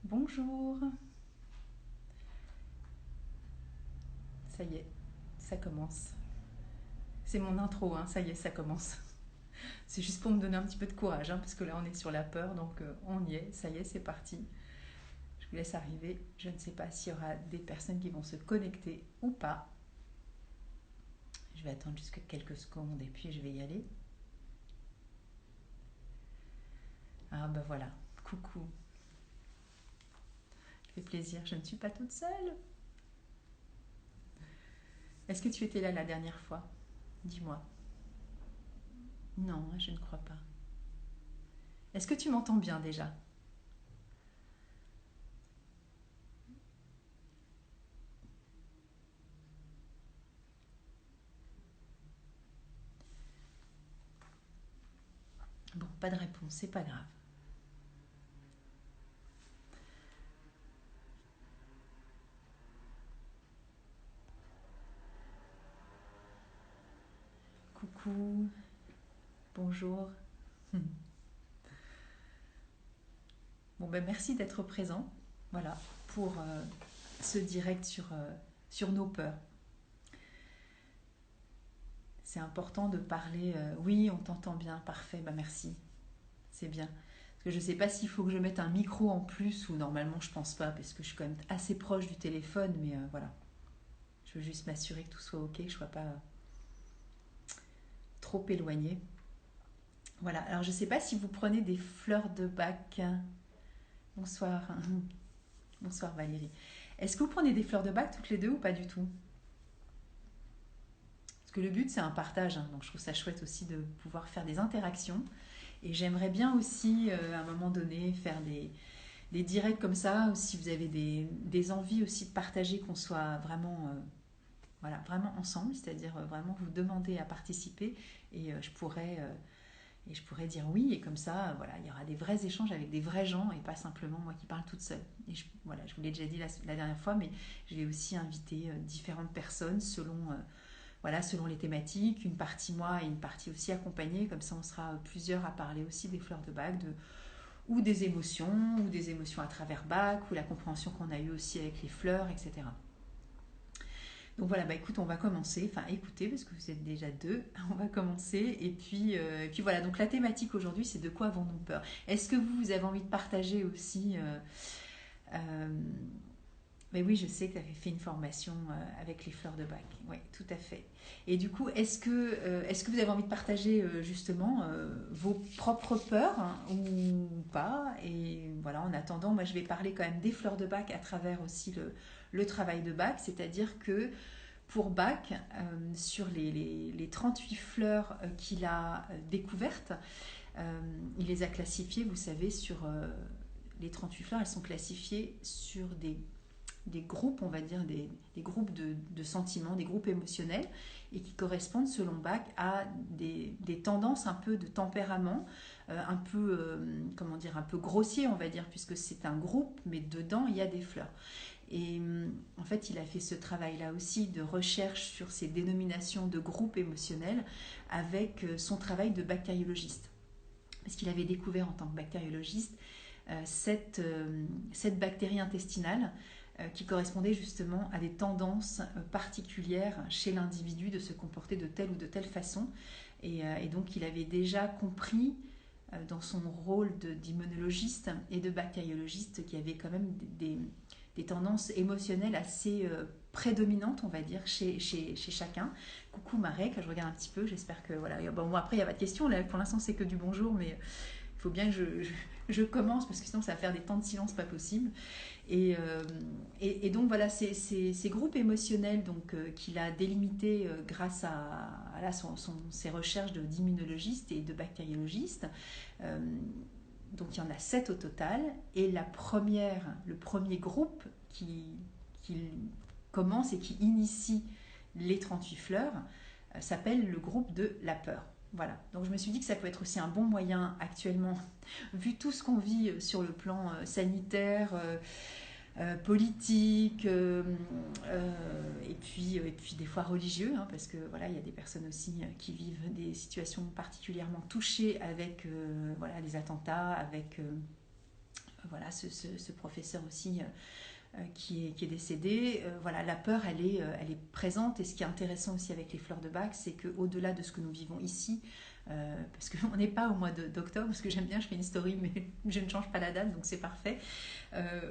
Bonjour. Ça y est, ça commence. C'est mon intro, hein, ça y est, ça commence. C'est juste pour me donner un petit peu de courage, hein, parce que là on est sur la peur, donc on y est, ça y est, c'est parti. Je vous laisse arriver. Je ne sais pas s'il y aura des personnes qui vont se connecter ou pas. Je vais attendre jusqu'à quelques secondes et puis je vais y aller. Ah ben voilà, coucou. Ça fait plaisir, je ne suis pas toute seule. Est-ce que tu étais là la dernière fois? Dis-moi. Non, je ne crois pas. Est-ce que tu m'entends bien déjà? Bon, pas de réponse, c'est pas grave. Coucou, bonjour. Bon, ben merci d'être présent, voilà, pour ce direct sur nos peurs. C'est important de parler. Oui, on t'entend bien, parfait, ben merci, c'est bien. Parce que je ne sais pas s'il faut que je mette un micro en plus ou normalement je pense pas, parce que je suis quand même assez proche du téléphone, mais voilà. Je veux juste m'assurer que tout soit ok, que je ne sois pas trop éloignée. Voilà, alors je ne sais pas si vous prenez des fleurs de bac. Bonsoir, bonsoir Valérie. Est-ce que vous prenez des fleurs de bac toutes les deux ou pas du tout? Parce que le but, c'est un partage, hein, donc je trouve ça chouette aussi de pouvoir faire des interactions. Et j'aimerais bien aussi, à un moment donné, faire des directs comme ça, ou si vous avez des envies aussi de partager, qu'on soit vraiment, voilà, vraiment ensemble, c'est-à-dire vraiment vous demander à participer, et je pourrais dire oui, et comme ça, voilà, il y aura des vrais échanges avec des vrais gens, et pas simplement moi qui parle toute seule. Et voilà, je vous l'ai déjà dit la dernière fois, mais je vais aussi inviter différentes personnes selon les thématiques, une partie moi et une partie aussi accompagnée, comme ça on sera plusieurs à parler aussi des fleurs de bac, ou des émotions à travers bac, ou la compréhension qu'on a eue aussi avec les fleurs, etc. Donc voilà, bah écoute, on va commencer, enfin écoutez, parce que vous êtes déjà deux, on va commencer, et puis voilà, donc la thématique aujourd'hui c'est de quoi avons-nous peur. Est-ce que vous avez envie de partager aussi euh, mais oui, je sais que tu avais fait une formation avec les fleurs de bac. Oui, tout à fait. Et du coup, est-ce que vous avez envie de partager justement vos propres peurs, hein, ou pas? Et voilà, en attendant, moi je vais parler quand même des fleurs de bac à travers aussi le travail de bac. C'est-à-dire que pour Bach, sur les 38 fleurs qu'il a découvertes, il les a classifiées, vous savez, sur les 38 fleurs, elles sont classifiées sur des groupes, on va dire, des groupes de sentiments, des groupes émotionnels, et qui correspondent, selon Bach, à des tendances un peu de tempérament, un peu, comment dire, un peu grossier, on va dire, puisque c'est un groupe, mais dedans, il y a des fleurs. Et en fait, il a fait ce travail-là aussi de recherche sur ces dénominations de groupes émotionnels avec son travail de bactériologiste. Parce qu'il avait découvert en tant que bactériologiste cette bactérie intestinale qui correspondait justement à des tendances particulières chez l'individu de se comporter de telle ou de telle façon. Et donc il avait déjà compris dans son rôle d'immunologiste et de bactériologiste qu'il y avait quand même des tendances émotionnelles assez prédominantes, on va dire, chez chacun. Coucou Marek, je regarde un petit peu, j'espère que voilà. Bon, après, il n'y a pas de questions, là, pour l'instant c'est que du bonjour, mais il faut bien que je commence parce que sinon ça va faire des temps de silence pas possible. Et donc voilà, ces groupes émotionnels donc, qu'il a délimités grâce à ses recherches d'immunologiste et de bactériologiste. Euh, donc il y en a 7 au total. Et le premier groupe qui commence et qui initie les 38 fleurs s'appelle le groupe de la peur. Voilà, donc je me suis dit que ça peut être aussi un bon moyen actuellement, vu tout ce qu'on vit sur le plan sanitaire, politique, et puis des fois religieux, hein, parce que voilà, il y a des personnes aussi qui vivent des situations particulièrement touchées avec voilà, les attentats, avec voilà, ce professeur aussi qui est décédé. Voilà, la peur, elle est présente. Et ce qui est intéressant aussi avec les fleurs de bac, c'est qu'au-delà de ce que nous vivons ici, parce qu'on n'est pas au mois d'octobre, parce que j'aime bien, je fais une story, mais je ne change pas la date, donc c'est parfait.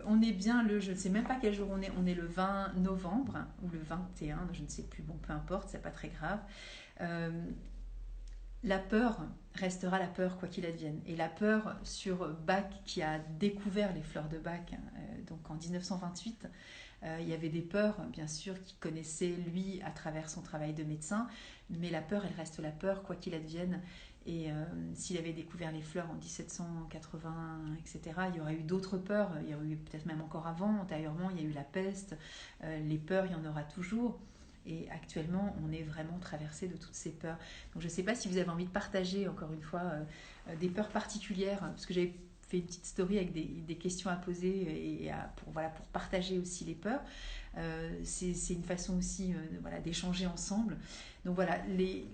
On est bien je ne sais même pas quel jour on est le 20 novembre, ou le 21, je ne sais plus, bon, peu importe, c'est pas très grave. Euh, la peur restera la peur quoi qu'il advienne. Et la peur sur Bach qui a découvert les fleurs de Bach, donc en 1928, il y avait des peurs, bien sûr, qu'il connaissait lui à travers son travail de médecin, mais la peur, elle reste la peur quoi qu'il advienne. Et s'il avait découvert les fleurs en 1780, etc., il y aurait eu d'autres peurs, il y aurait eu peut-être même encore avant, antérieurement, il y a eu la peste, les peurs, il y en aura toujours. Et actuellement, on est vraiment traversé de toutes ces peurs. Donc je ne sais pas si vous avez envie de partager, encore une fois, des peurs particulières, parce que j'avais fait une petite story avec des questions à poser pour partager aussi les peurs. C'est une façon aussi voilà, d'échanger ensemble. Donc voilà, les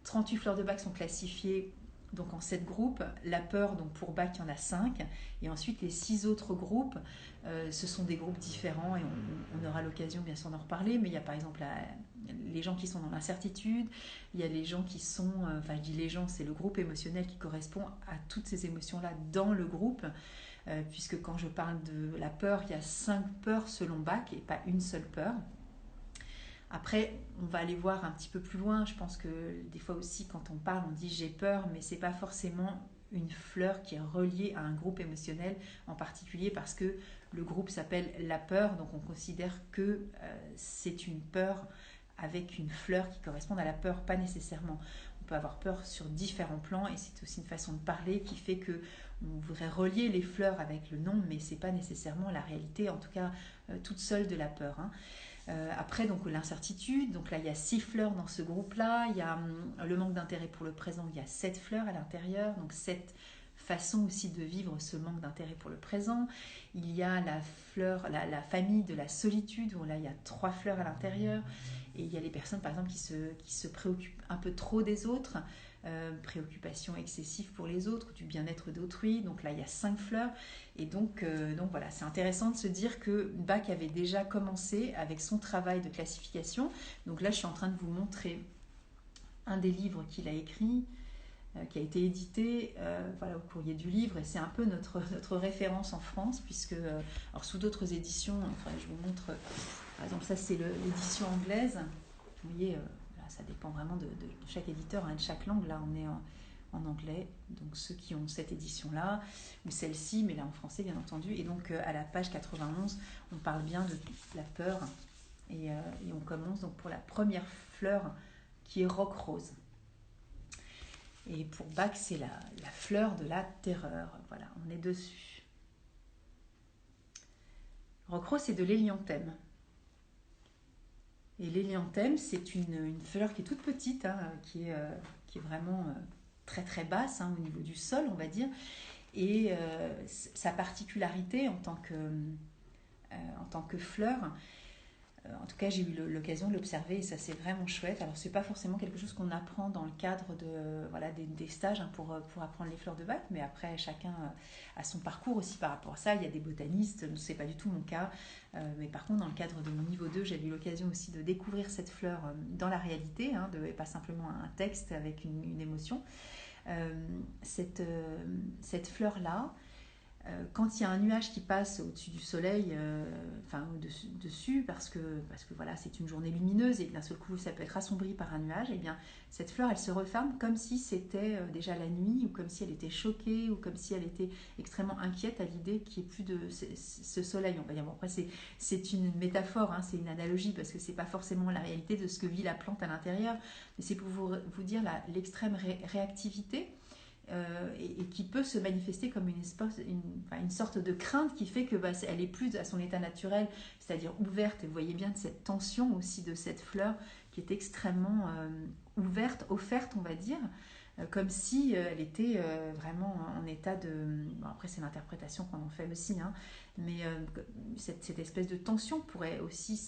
38 fleurs de Bach sont classifiées donc en 7 groupes. La peur, donc pour Bach, il y en a 5. Et ensuite, les 6 autres groupes, ce sont des groupes différents et on aura l'occasion bien sûr d'en reparler. Mais il y a par exemple les gens qui sont dans l'incertitude, il y a les gens qui sont, enfin je dis les gens, c'est le groupe émotionnel qui correspond à toutes ces émotions-là dans le groupe. Puisque quand je parle de la peur, il y a 5 peurs selon Bach et pas une seule peur. Après, on va aller voir un petit peu plus loin. Je pense que des fois aussi, quand on parle, on dit j'ai peur, mais c'est pas forcément une fleur qui est reliée à un groupe émotionnel en particulier parce que le groupe s'appelle la peur, donc on considère que c'est une peur avec une fleur qui correspond à la peur, pas nécessairement. On peut avoir peur sur différents plans et c'est aussi une façon de parler qui fait que on voudrait relier les fleurs avec le nom, mais c'est pas nécessairement la réalité, en tout cas toute seule de la peur. Hein. Après, donc l'incertitude, donc là il y a 6 fleurs dans ce groupe-là, il y a le manque d'intérêt pour le présent, il y a 7 fleurs à l'intérieur, donc 7 façons aussi de vivre ce manque d'intérêt pour le présent. Il y a la fleur, la famille de la solitude, où là il y a 3 fleurs à l'intérieur, et il y a les personnes par exemple qui se préoccupent un peu trop des autres, préoccupation excessive pour les autres, du bien-être d'autrui, donc là il y a 5 fleurs. Et donc voilà, c'est intéressant de se dire que Bach avait déjà commencé avec son travail de classification. Donc là, je suis en train de vous montrer un des livres qu'il a écrit, qui a été édité voilà, au courrier du livre. Et c'est un peu notre référence en France, puisque alors sous d'autres éditions, enfin, je vous montre, par exemple, ça c'est l'édition anglaise. Vous voyez, là, ça dépend vraiment de chaque éditeur, hein, de chaque langue. Là, on est en anglais, donc ceux qui ont cette édition-là, ou celle-ci, mais là en français bien entendu. Et donc à la page 91, on parle bien de la peur, et on commence donc pour la première fleur qui est roc rose. Et pour Bach, c'est la fleur de la terreur. Voilà, on est dessus. Roc rose, c'est de l'hélianthème. Et l'hélianthème, c'est une fleur qui est toute petite, hein, qui est vraiment très très basse hein, au niveau du sol, on va dire. Et sa particularité en tant que fleur, en tout cas j'ai eu l'occasion de l'observer et ça c'est vraiment chouette. Alors c'est pas forcément quelque chose qu'on apprend dans le cadre des stages hein, pour apprendre les fleurs de Bach, mais après chacun a son parcours aussi par rapport à ça. Il y a des botanistes, c'est pas du tout mon cas, mais par contre dans le cadre de mon niveau 2, j'ai eu l'occasion aussi de découvrir cette fleur dans la réalité, hein, et pas simplement un texte avec une émotion. Cette fleur-là, quand il y a un nuage qui passe au-dessus du soleil, enfin au-dessus, parce que voilà, c'est une journée lumineuse et d'un seul coup ça peut être assombri par un nuage, et bien cette fleur elle se referme comme si c'était déjà la nuit, ou comme si elle était choquée, ou comme si elle était extrêmement inquiète à l'idée qu'il n'y ait plus de ce soleil. On va dire, bon, après c'est une métaphore, hein, c'est une analogie parce que c'est pas forcément la réalité de ce que vit la plante à l'intérieur, mais c'est pour vous dire l'extrême réactivité. Et qui peut se manifester comme une sorte de crainte qui fait que elle est plus à son état naturel, c'est-à-dire ouverte. Et vous voyez bien cette tension aussi de cette fleur qui est extrêmement ouverte, offerte, on va dire, comme si elle était vraiment en état de... Bon, après, c'est l'interprétation qu'on en fait aussi, hein, mais cette espèce de tension pourrait aussi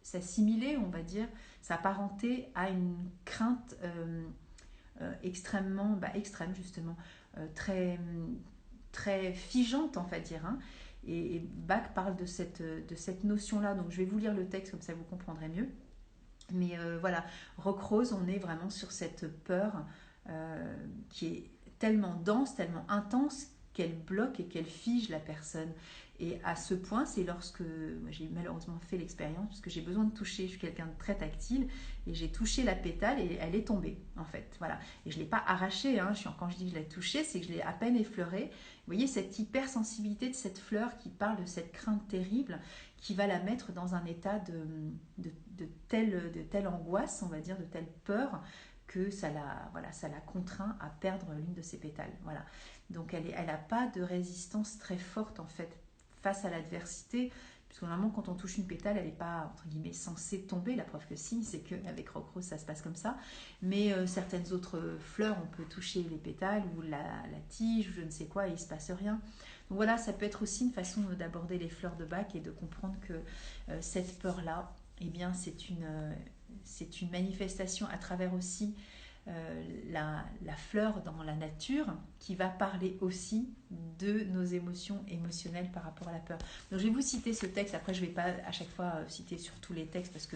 s'assimiler, on va dire, s'apparenter à une crainte extrêmement extrême justement, très très figeante, on va dire. Hein. Et Bach parle de cette notion-là. Donc je vais vous lire le texte, comme ça vous comprendrez mieux. Mais voilà, Rock Rose, on est vraiment sur cette peur qui est tellement dense, tellement intense qu'elle bloque et qu'elle fige la personne. Et à ce point, c'est lorsque moi, j'ai malheureusement fait l'expérience, parce que j'ai besoin de toucher, je suis quelqu'un de très tactile, et j'ai touché la pétale et elle est tombée, en fait. Voilà. Et je ne l'ai pas arrachée, hein. Quand je dis que je l'ai touchée, c'est que je l'ai à peine effleurée. Vous voyez cette hypersensibilité de cette fleur qui parle de cette crainte terrible, qui va la mettre dans un état de telle angoisse, on va dire, de telle peur, que ça la contraint à perdre l'une de ses pétales. Voilà. Donc elle n'a pas de résistance très forte en fait face à l'adversité, puisque normalement quand on touche une pétale, elle n'est pas entre guillemets censée tomber. La preuve que si, c'est qu'avec Rock Rose ça se passe comme ça. Mais certaines autres fleurs, on peut toucher les pétales ou la tige ou je ne sais quoi et il ne se passe rien. Donc voilà, ça peut être aussi une façon d'aborder les fleurs de Bach et de comprendre que cette peur-là, eh bien c'est une manifestation à travers aussi la fleur dans la nature qui va parler aussi de nos émotions émotionnelles par rapport à la peur. Donc je vais vous citer ce texte, après je ne vais pas à chaque fois citer sur tous les textes parce que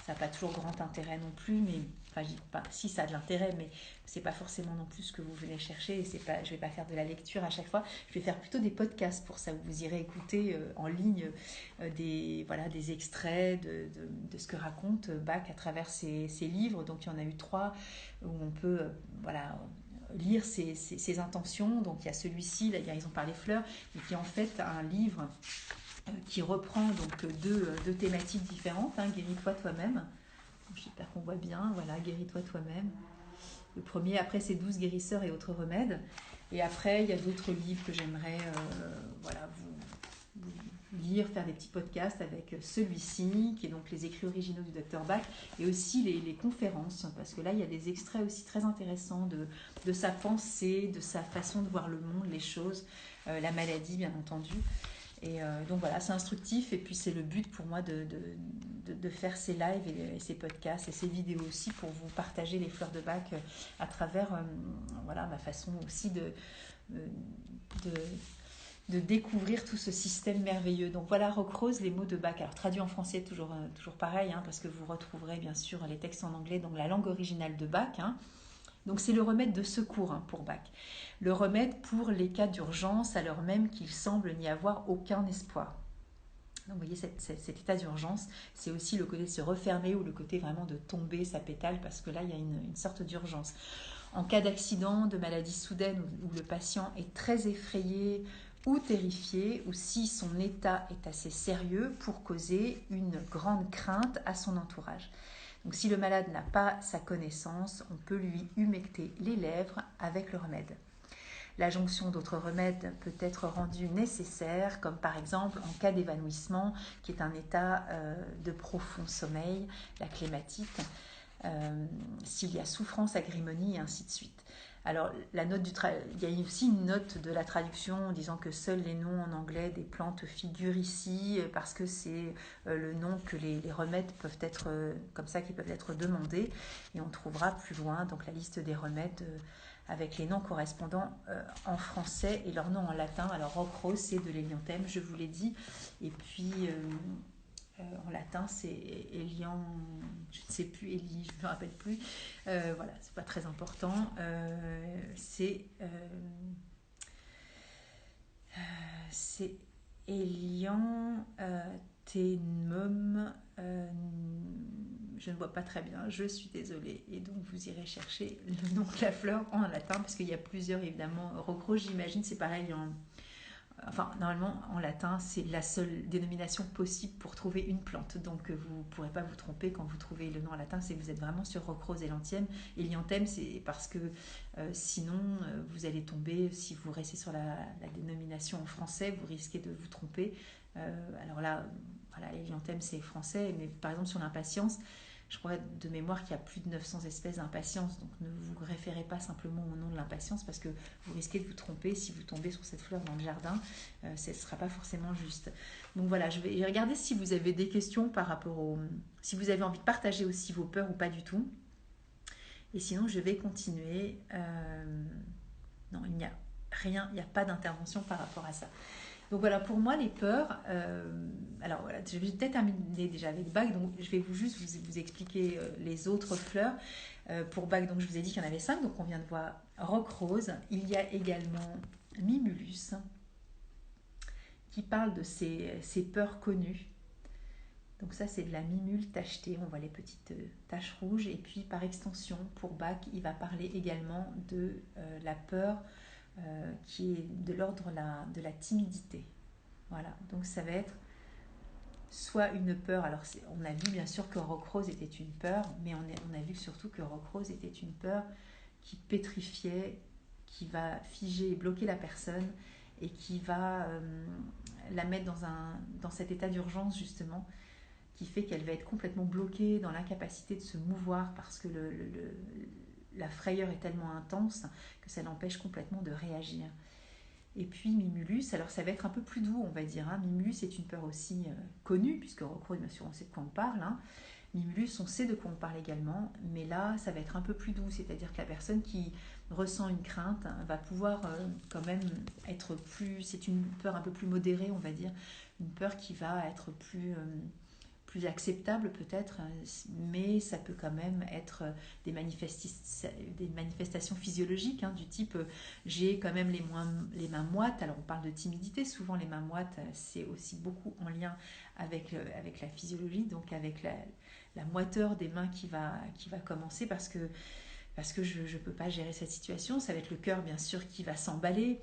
ça n'a pas toujours grand intérêt non plus, mais enfin je dis pas si ça a de l'intérêt, mais c'est pas forcément non plus ce que vous venez chercher, et je ne vais pas faire de la lecture à chaque fois, je vais faire plutôt des podcasts pour ça, où vous irez écouter en ligne des extraits de ce que raconte Bach à travers ses livres. Donc il y en a eu 3 où on peut lire ses intentions. Donc il y a celui-ci, là, ils ont parlé fleurs, et qui est en fait un livre qui reprend donc deux thématiques différentes, hein, Guéris-toi toi-même. J'espère qu'on voit bien, voilà, Guéris-toi toi-même. Le premier, après c'est 12 guérisseurs et autres remèdes. Et après, il y a d'autres livres que j'aimerais vous lire, faire des petits podcasts avec celui-ci, qui est donc les écrits originaux du Dr Bach, et aussi les conférences, parce que là, il y a des extraits aussi très intéressants de sa pensée, de sa façon de voir le monde, les choses, la maladie, bien entendu. Et donc voilà, c'est instructif, et puis c'est le but pour moi de faire ces lives et ces podcasts et ces vidéos aussi pour vous partager les fleurs de Bach à travers ma façon aussi de découvrir tout ce système merveilleux. Donc voilà, Rock Rose, les mots de Bach. Alors traduit en français, toujours pareil, hein, parce que vous retrouverez bien sûr les textes en anglais, donc la langue originale de Bach. Hein. Donc c'est le remède de secours pour Bach. Le remède pour les cas d'urgence, alors même qu'il semble n'y avoir aucun espoir. Donc vous voyez, cet état d'urgence, c'est aussi le côté de se refermer ou le côté vraiment de tomber sa pétale, parce que là, il y a une sorte d'urgence. En cas d'accident, de maladie soudaine où le patient est très effrayé ou terrifié, ou si son état est assez sérieux pour causer une grande crainte à son entourage. Donc si le malade n'a pas sa connaissance, on peut lui humecter les lèvres avec le remède. La jonction d'autres remèdes peut être rendue nécessaire, comme par exemple en cas d'évanouissement, qui est un état de profond sommeil, la clématite, s'il y a souffrance, acrimonie et ainsi de suite. Alors, il y a aussi une note de la traduction disant que seuls les noms en anglais des plantes figurent ici, parce que c'est le nom que les remèdes peuvent être comme ça, qui peuvent être demandés. Et on trouvera plus loin donc la liste des remèdes avec les noms correspondants en français et leurs noms en latin. Alors, Rock Rose, c'est de l'hélianthème, je vous l'ai dit. Et puis, en latin, c'est Élian, je ne sais plus, Élie, je ne me rappelle plus. Voilà, c'est pas très important. C'est Élian Ténum. Je ne vois pas très bien, je suis désolée. Et donc, vous irez chercher le nom de la fleur en latin, parce qu'il y a plusieurs, évidemment. Rock Rose, j'imagine, c'est pareil Enfin, normalement, en latin, c'est la seule dénomination possible pour trouver une plante. Donc, vous ne pourrez pas vous tromper quand vous trouvez le nom en latin. C'est que vous êtes vraiment sur Rock Rose hélianthème, c'est parce que sinon, vous allez tomber, si vous restez sur la dénomination en français, vous risquez de vous tromper. Alors là, voilà, hélianthème, c'est français. Mais par exemple, sur l'impatience, je crois de mémoire qu'il y a plus de 900 espèces d'impatience, donc ne vous référez pas simplement au nom de l'impatience, parce que vous risquez de vous tromper si vous tombez sur cette fleur dans le jardin, ce ne sera pas forcément juste. Donc voilà, je vais regarder si vous avez des questions par rapport si vous avez envie de partager aussi vos peurs ou pas du tout. Et sinon, je vais continuer. Non, il n'y a rien, il n'y a pas d'intervention par rapport à ça. Donc voilà, pour moi, les peurs, alors voilà, je vais peut-être terminer déjà avec Bach, donc je vais juste vous expliquer les autres fleurs. Pour Bach, donc je vous ai dit qu'il y en avait 5, donc on vient de voir Roc Rose. Il y a également Mimulus, qui parle de ses peurs connues. Donc ça, c'est de la mimule tachetée, on voit les petites taches rouges. Et puis par extension, pour Bach, il va parler également de la peur qui est de l'ordre de la timidité. Voilà, donc ça va être soit une peur, alors on a vu bien sûr que Roc Rose était une peur, mais on a vu surtout que Roc Rose était une peur qui pétrifiait, qui va figer et bloquer la personne et qui va la mettre dans cet état d'urgence justement, qui fait qu'elle va être complètement bloquée dans l'incapacité de se mouvoir parce que la frayeur est tellement intense que ça l'empêche complètement de réagir. Et puis Mimulus, alors ça va être un peu plus doux, on va dire. Mimulus est une peur aussi connue, puisque Roc Rose, bien sûr, on sait de quoi on parle. Mimulus, on sait de quoi on parle également, mais là, ça va être un peu plus doux, c'est-à-dire que la personne qui ressent une crainte va pouvoir quand même être plus... C'est une peur un peu plus modérée, on va dire, une peur qui va être plus acceptable peut-être, mais ça peut quand même être des manifestations physiologiques, du type j'ai quand même les mains moites. Alors on parle de timidité, souvent les mains moites c'est aussi beaucoup en lien avec la physiologie, donc avec la moiteur des mains qui va commencer parce que je ne peux pas gérer cette situation. Ça va être le cœur bien sûr qui va s'emballer.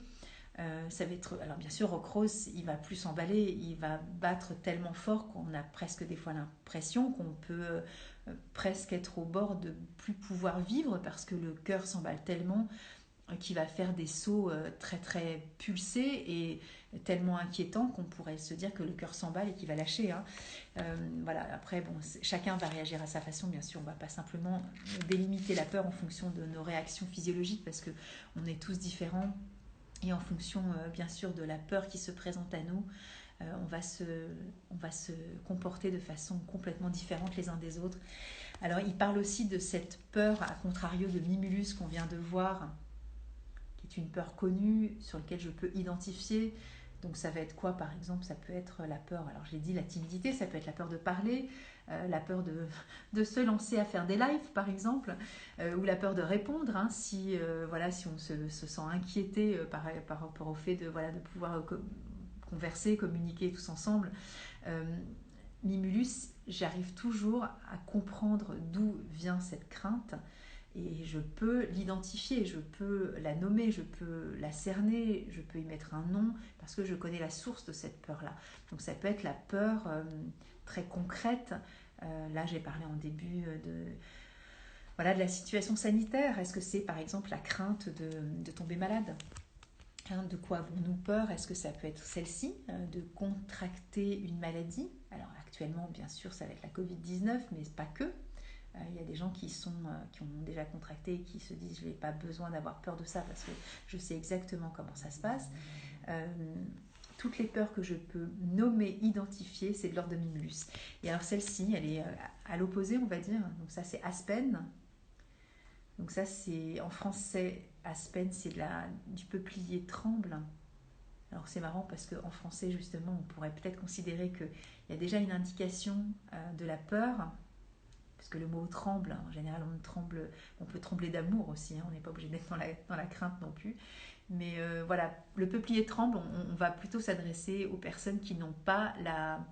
Ça va être, alors bien sûr, Roc Rose, il va plus s'emballer, il va battre tellement fort qu'on a presque des fois l'impression qu'on peut presque être au bord de plus pouvoir vivre parce que le cœur s'emballe tellement qu'il va faire des sauts très très pulsés et tellement inquiétants qu'on pourrait se dire que le cœur s'emballe et qu'il va lâcher. Voilà, après, bon, chacun va réagir à sa façon, bien sûr, on ne va pas simplement délimiter la peur en fonction de nos réactions physiologiques parce qu'on est tous différents. Et en fonction, bien sûr, de la peur qui se présente à nous, on va se comporter de façon complètement différente les uns des autres. Alors, il parle aussi de cette peur, à contrario de Mimulus qu'on vient de voir, qui est une peur connue, sur laquelle je peux identifier. Donc, ça va être quoi, par exemple? Ça peut être la peur, alors j'ai dit la timidité, ça peut être la peur de parler, la peur de se lancer à faire des lives par exemple, ou la peur de répondre, si on se sent inquiété par rapport au fait de pouvoir converser, communiquer tous ensemble. Mimulus, j'arrive toujours à comprendre d'où vient cette crainte et je peux l'identifier, je peux la nommer, je peux la cerner, je peux y mettre un nom parce que je connais la source de cette peur-là. Donc ça peut être la peur très concrète. Là, j'ai parlé en début de la situation sanitaire. Est-ce que c'est par exemple la crainte de tomber malade? De quoi avons-nous peur? Est-ce que ça peut être celle-ci, de contracter une maladie? Alors actuellement, bien sûr, ça va être la Covid-19, mais pas que. Il y a des gens qui ont déjà contracté et qui se disent je n'ai pas besoin d'avoir peur de ça parce que je sais exactement comment ça se passe. Toutes les peurs que je peux nommer, identifier, c'est de l'ordre de Mimulus. Et alors celle-ci, elle est à l'opposé, on va dire. Donc ça, c'est Aspen. Donc ça, c'est en français, Aspen, c'est du peuplier tremble. Alors c'est marrant parce qu'en français, justement, on pourrait peut-être considérer qu'il y a déjà une indication de la peur, parce que le mot tremble, en général, on peut trembler d'amour aussi, on n'est pas obligé d'être dans la crainte non plus. Mais le peuplier tremble, on va plutôt s'adresser aux personnes qui n'ont pas la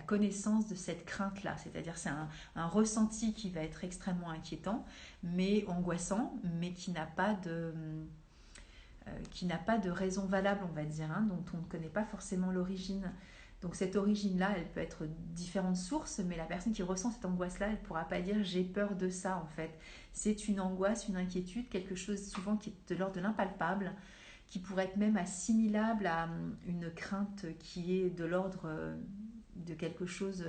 connaissance de cette crainte-là. C'est-à-dire c'est un ressenti qui va être extrêmement inquiétant, mais angoissant, mais qui n'a pas de raison valable, on va dire, dont on ne connaît pas forcément l'origine. Donc cette origine-là, elle peut être différentes sources, mais la personne qui ressent cette angoisse-là, elle ne pourra pas dire j'ai peur de ça en fait. C'est une angoisse, une inquiétude, quelque chose souvent qui est de l'ordre de l'impalpable, qui pourrait être même assimilable à une crainte qui est de l'ordre de quelque chose,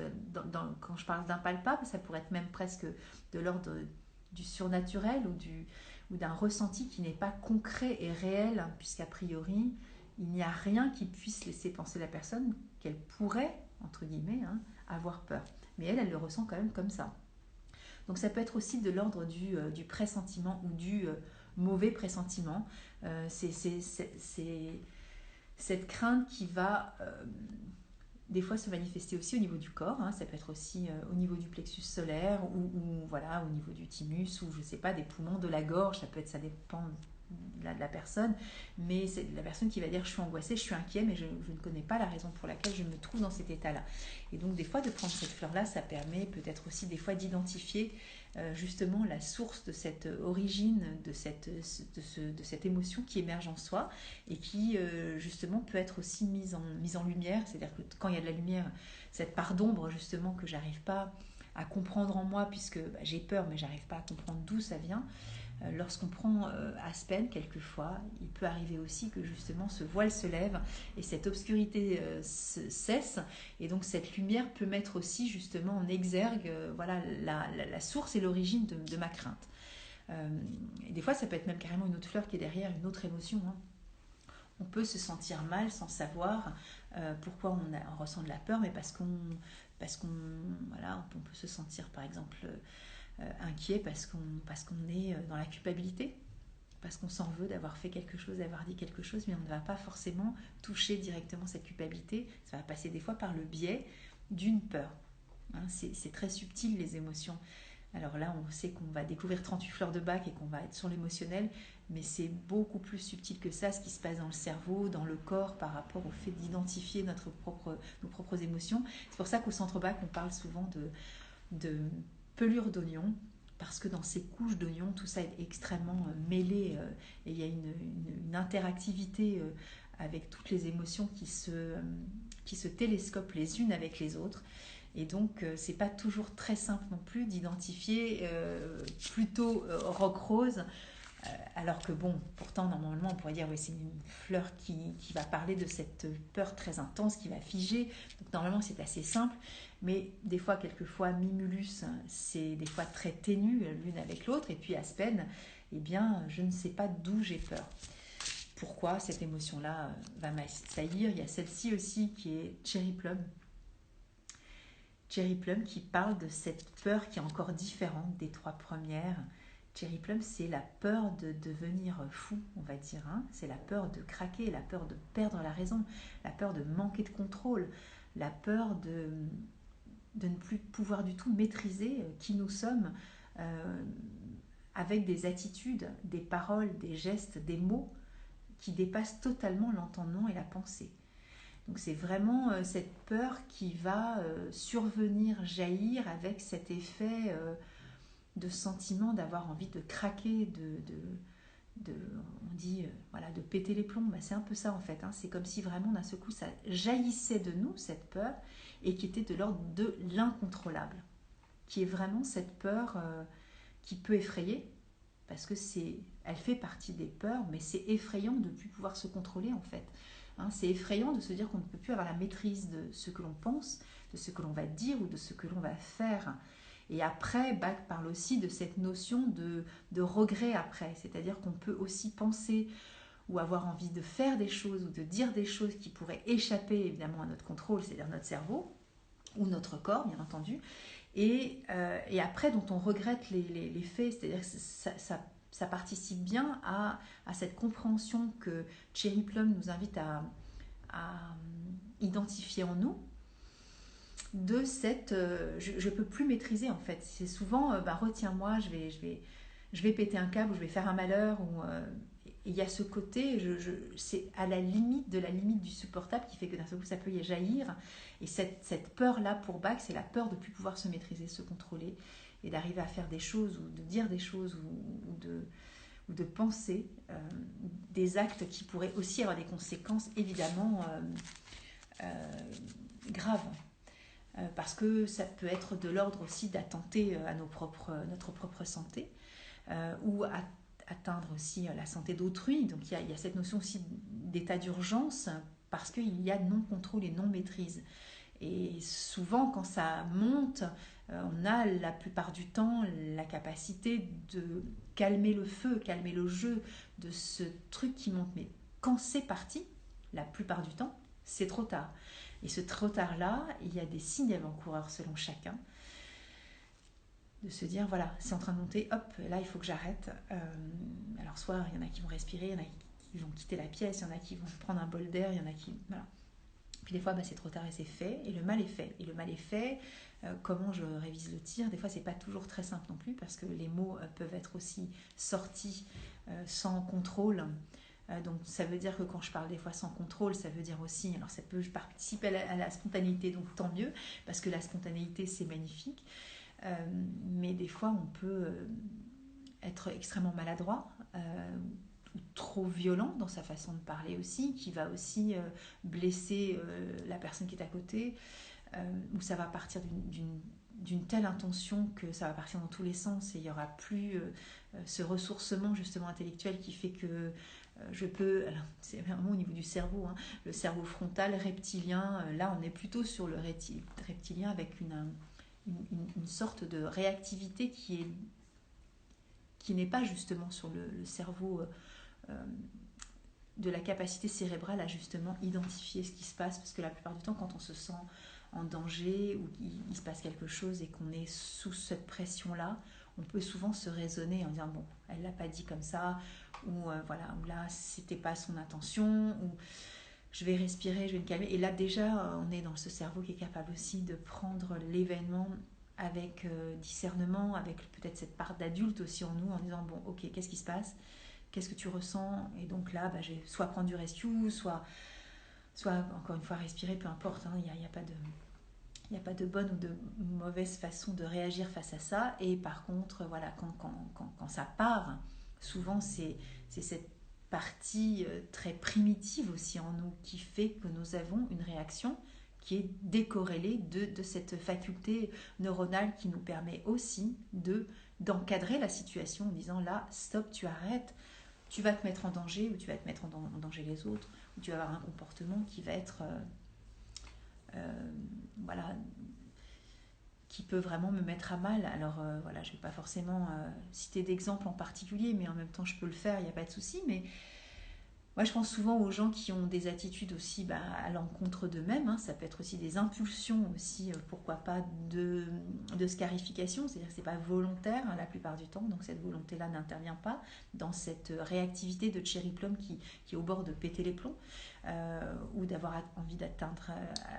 quand je parle d'impalpable, ça pourrait être même presque de l'ordre du surnaturel ou d'un ressenti qui n'est pas concret et réel, puisqu'a priori, il n'y a rien qui puisse laisser penser la personne qu'elle pourrait, entre guillemets, avoir peur. Mais elle le ressent quand même comme ça. Donc ça peut être aussi de l'ordre du pressentiment ou du mauvais pressentiment. C'est cette crainte qui va des fois se manifester aussi au niveau du corps, hein. Ça peut être aussi au niveau du plexus solaire ou voilà, au niveau du thymus ou je sais pas, des poumons, de la gorge, ça dépend de la personne, mais c'est la personne qui va dire je suis angoissée, je suis inquiet, mais je ne connais pas la raison pour laquelle je me trouve dans cet état-là. Et donc des fois de prendre cette fleur-là, ça permet peut-être aussi des fois d'identifier justement la source de cette origine, de cette émotion qui émerge en soi et qui justement peut être aussi mise en lumière, c'est-à-dire que quand il y a de la lumière, cette part d'ombre justement que j'arrive pas à comprendre en moi puisque j'ai peur mais j'arrive pas à comprendre d'où ça vient. Lorsqu'on prend Aspen, quelquefois, il peut arriver aussi que justement ce voile se lève et cette obscurité cesse. Et donc cette lumière peut mettre aussi justement en exergue voilà, la source et l'origine de ma crainte. Et des fois, ça peut être même carrément une autre fleur qui est derrière une autre émotion, hein. On peut se sentir mal sans savoir pourquoi on ressent de la peur, mais parce qu'on voilà, on peut se sentir par exemple inquiet parce qu'on est dans la culpabilité, parce qu'on s'en veut d'avoir fait quelque chose, d'avoir dit quelque chose, mais on ne va pas forcément toucher directement cette culpabilité. Ça va passer des fois par le biais d'une peur. Hein, c'est très subtil les émotions. Alors là, on sait qu'on va découvrir 38 fleurs de Bach et qu'on va être sur l'émotionnel, mais c'est beaucoup plus subtil que ça, ce qui se passe dans le cerveau, dans le corps, par rapport au fait d'identifier nos propres émotions. C'est pour ça qu'au Centre Bach, on parle souvent de pelure d'oignon, parce que dans ces couches d'oignon, tout ça est extrêmement mêlé et il y a une interactivité avec toutes les émotions qui se télescopent les unes avec les autres. Et donc, c'est pas toujours très simple non plus d'identifier plutôt roc-rose, alors que bon, pourtant, normalement, on pourrait dire oui, c'est une fleur qui va parler de cette peur très intense, qui va figer. Donc, normalement, c'est assez simple. Mais des fois, quelquefois, Mimulus, c'est des fois très ténu l'une avec l'autre. Et puis Aspen, eh bien, je ne sais pas d'où j'ai peur. Pourquoi cette émotion-là va m'assaillir. Il y a celle-ci aussi qui est Cherry Plum. Cherry Plum qui parle de cette peur qui est encore différente des trois premières. Cherry Plum, c'est la peur de devenir fou, on va dire. Hein. C'est la peur de craquer, la peur de perdre la raison, la peur de manquer de contrôle, la peur de ne plus pouvoir du tout maîtriser qui nous sommes avec des attitudes, des paroles, des gestes, des mots qui dépassent totalement l'entendement et la pensée. Donc c'est vraiment cette peur qui va survenir, jaillir avec cet effet de sentiment d'avoir envie de craquer, on dit voilà, de péter les plombs. C'est un peu ça en fait, hein. C'est comme si vraiment d'un seul coup ça jaillissait de nous, cette peur, et qui était de l'ordre de l'incontrôlable, qui est vraiment cette peur qui peut effrayer, parce que elle fait partie des peurs, mais c'est effrayant de ne plus pouvoir se contrôler en fait. Hein, c'est effrayant de se dire qu'on ne peut plus avoir la maîtrise de ce que l'on pense, de ce que l'on va dire ou de ce que l'on va faire. Et après, Bach parle aussi de cette notion de regret après, c'est-à-dire qu'on peut aussi penser ou avoir envie de faire des choses ou de dire des choses qui pourraient échapper évidemment à notre contrôle, c'est-à-dire notre cerveau ou notre corps, bien entendu, et après dont on regrette les faits, c'est-à-dire que ça participe bien à cette compréhension que Cherry Plum nous invite à identifier en nous, de cette je peux plus maîtriser en fait. C'est souvent retiens-moi, je vais péter un câble ou je vais faire un malheur, ou il y a ce côté c'est à la limite de la limite du supportable qui fait que d'un seul coup ça peut y jaillir. Et cette peur là pour Bach, c'est la peur de ne plus pouvoir se maîtriser, se contrôler et d'arriver à faire des choses ou de dire des choses ou de penser des actes qui pourraient aussi avoir des conséquences évidemment graves. Parce que ça peut être de l'ordre aussi d'attenter à notre propre santé ou atteindre aussi la santé d'autrui. Donc il y a cette notion aussi d'état d'urgence parce qu'il y a non-contrôle et non-maîtrise. Et souvent quand ça monte, on a la plupart du temps la capacité de calmer le feu, calmer le jeu de ce truc qui monte. Mais quand c'est parti, la plupart du temps, c'est trop tard. Et ce trop tard-là, il y a des signes avant-coureurs selon chacun. de se dire, voilà, c'est en train de monter, hop, là, il faut que j'arrête. Alors, soit il y en a qui vont respirer, il y en a qui vont quitter la pièce, il y en a qui vont prendre un bol d'air, il y en a qui... Voilà. Puis des fois, c'est trop tard et c'est fait, et le mal est fait. Et le mal est fait, comment je révise le tir? Des fois, c'est pas toujours très simple non plus, parce que les mots peuvent être aussi sortis sans contrôle. Donc ça veut dire que quand je parle des fois sans contrôle, ça veut dire aussi, alors ça peut participer à la spontanéité, donc tant mieux, parce que la spontanéité c'est magnifique, mais des fois on peut être extrêmement maladroit, ou trop violent dans sa façon de parler aussi, qui va aussi blesser la personne qui est à côté, où ça va partir d'une telle intention que ça va partir dans tous les sens et il n'y aura plus ce ressourcement justement intellectuel qui fait que je peux, alors, c'est vraiment au niveau du cerveau, hein, le cerveau frontal, reptilien, là on est plutôt sur le reptilien avec une sorte de réactivité qui n'est pas justement sur le cerveau de la capacité cérébrale à justement identifier ce qui se passe, parce que la plupart du temps quand on se sent en danger ou qu'il se passe quelque chose et qu'on est sous cette pression-là, on peut souvent se raisonner en disant bon, elle l'a pas dit comme ça, ou voilà, ou là c'était pas son intention, ou je vais respirer, je vais me calmer. Et là déjà, on est dans ce cerveau qui est capable aussi de prendre l'événement avec discernement, avec peut-être cette part d'adulte aussi en nous, en disant bon, ok, qu'est-ce qui se passe, qu'est-ce que tu ressens, et donc là, je vais soit prendre du rescue, soit encore une fois respirer, peu importe, hein, il n'y a pas de... Il n'y a pas de bonne ou de mauvaise façon de réagir face à ça. Et par contre, voilà, quand ça part, souvent c'est cette partie très primitive aussi en nous qui fait que nous avons une réaction qui est décorrélée de cette faculté neuronale qui nous permet aussi d'encadrer la situation en disant là, stop, tu arrêtes, tu vas te mettre en danger ou tu vas te mettre en danger les autres, ou tu vas avoir un comportement qui va être... voilà, qui peut vraiment me mettre à mal. Alors voilà, je ne vais pas forcément citer d'exemple en particulier, mais en même temps je peux le faire, il n'y a pas de souci. Mais moi je pense souvent aux gens qui ont des attitudes aussi à l'encontre d'eux-mêmes, hein. Ça peut être aussi des impulsions aussi, pourquoi pas de scarification, c'est-à-dire que ce n'est pas volontaire hein, la plupart du temps, donc cette volonté-là n'intervient pas dans cette réactivité de cherry plum qui est au bord de péter les plombs. Ou d'avoir envie d'atteindre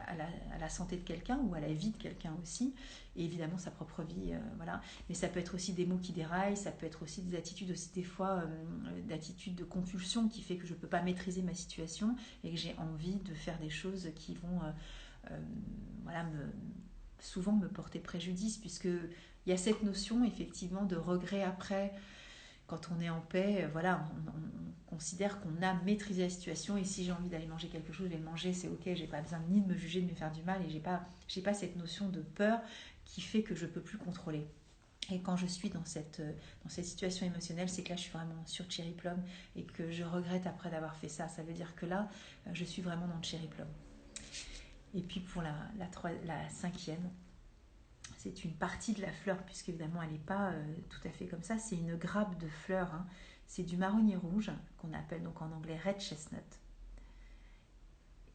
à la santé de quelqu'un ou à la vie de quelqu'un aussi, et évidemment sa propre vie, voilà. Mais ça peut être aussi des mots qui déraillent, ça peut être aussi des attitudes aussi des fois d'attitudes de compulsion qui fait que je ne peux pas maîtriser ma situation et que j'ai envie de faire des choses qui vont voilà, souvent me porter préjudice, puisque il y a cette notion effectivement de regret après. Quand on est en paix, voilà, on considère qu'on a maîtrisé la situation et si j'ai envie d'aller manger quelque chose, je vais le manger, c'est ok, j'ai pas besoin ni de me juger, de me faire du mal et j'ai pas cette notion de peur qui fait que je peux plus contrôler. Et quand je suis dans cette situation émotionnelle, c'est que là je suis vraiment sur cherry plum et que je regrette après d'avoir fait ça. Ça veut dire que là, je suis vraiment dans le cherry plum. Et puis pour la cinquième, c'est une partie de la fleur, puisque évidemment elle n'est pas tout à fait comme ça, c'est une grappe de fleurs, hein. C'est du marronnier rouge, qu'on appelle donc en anglais red chestnut.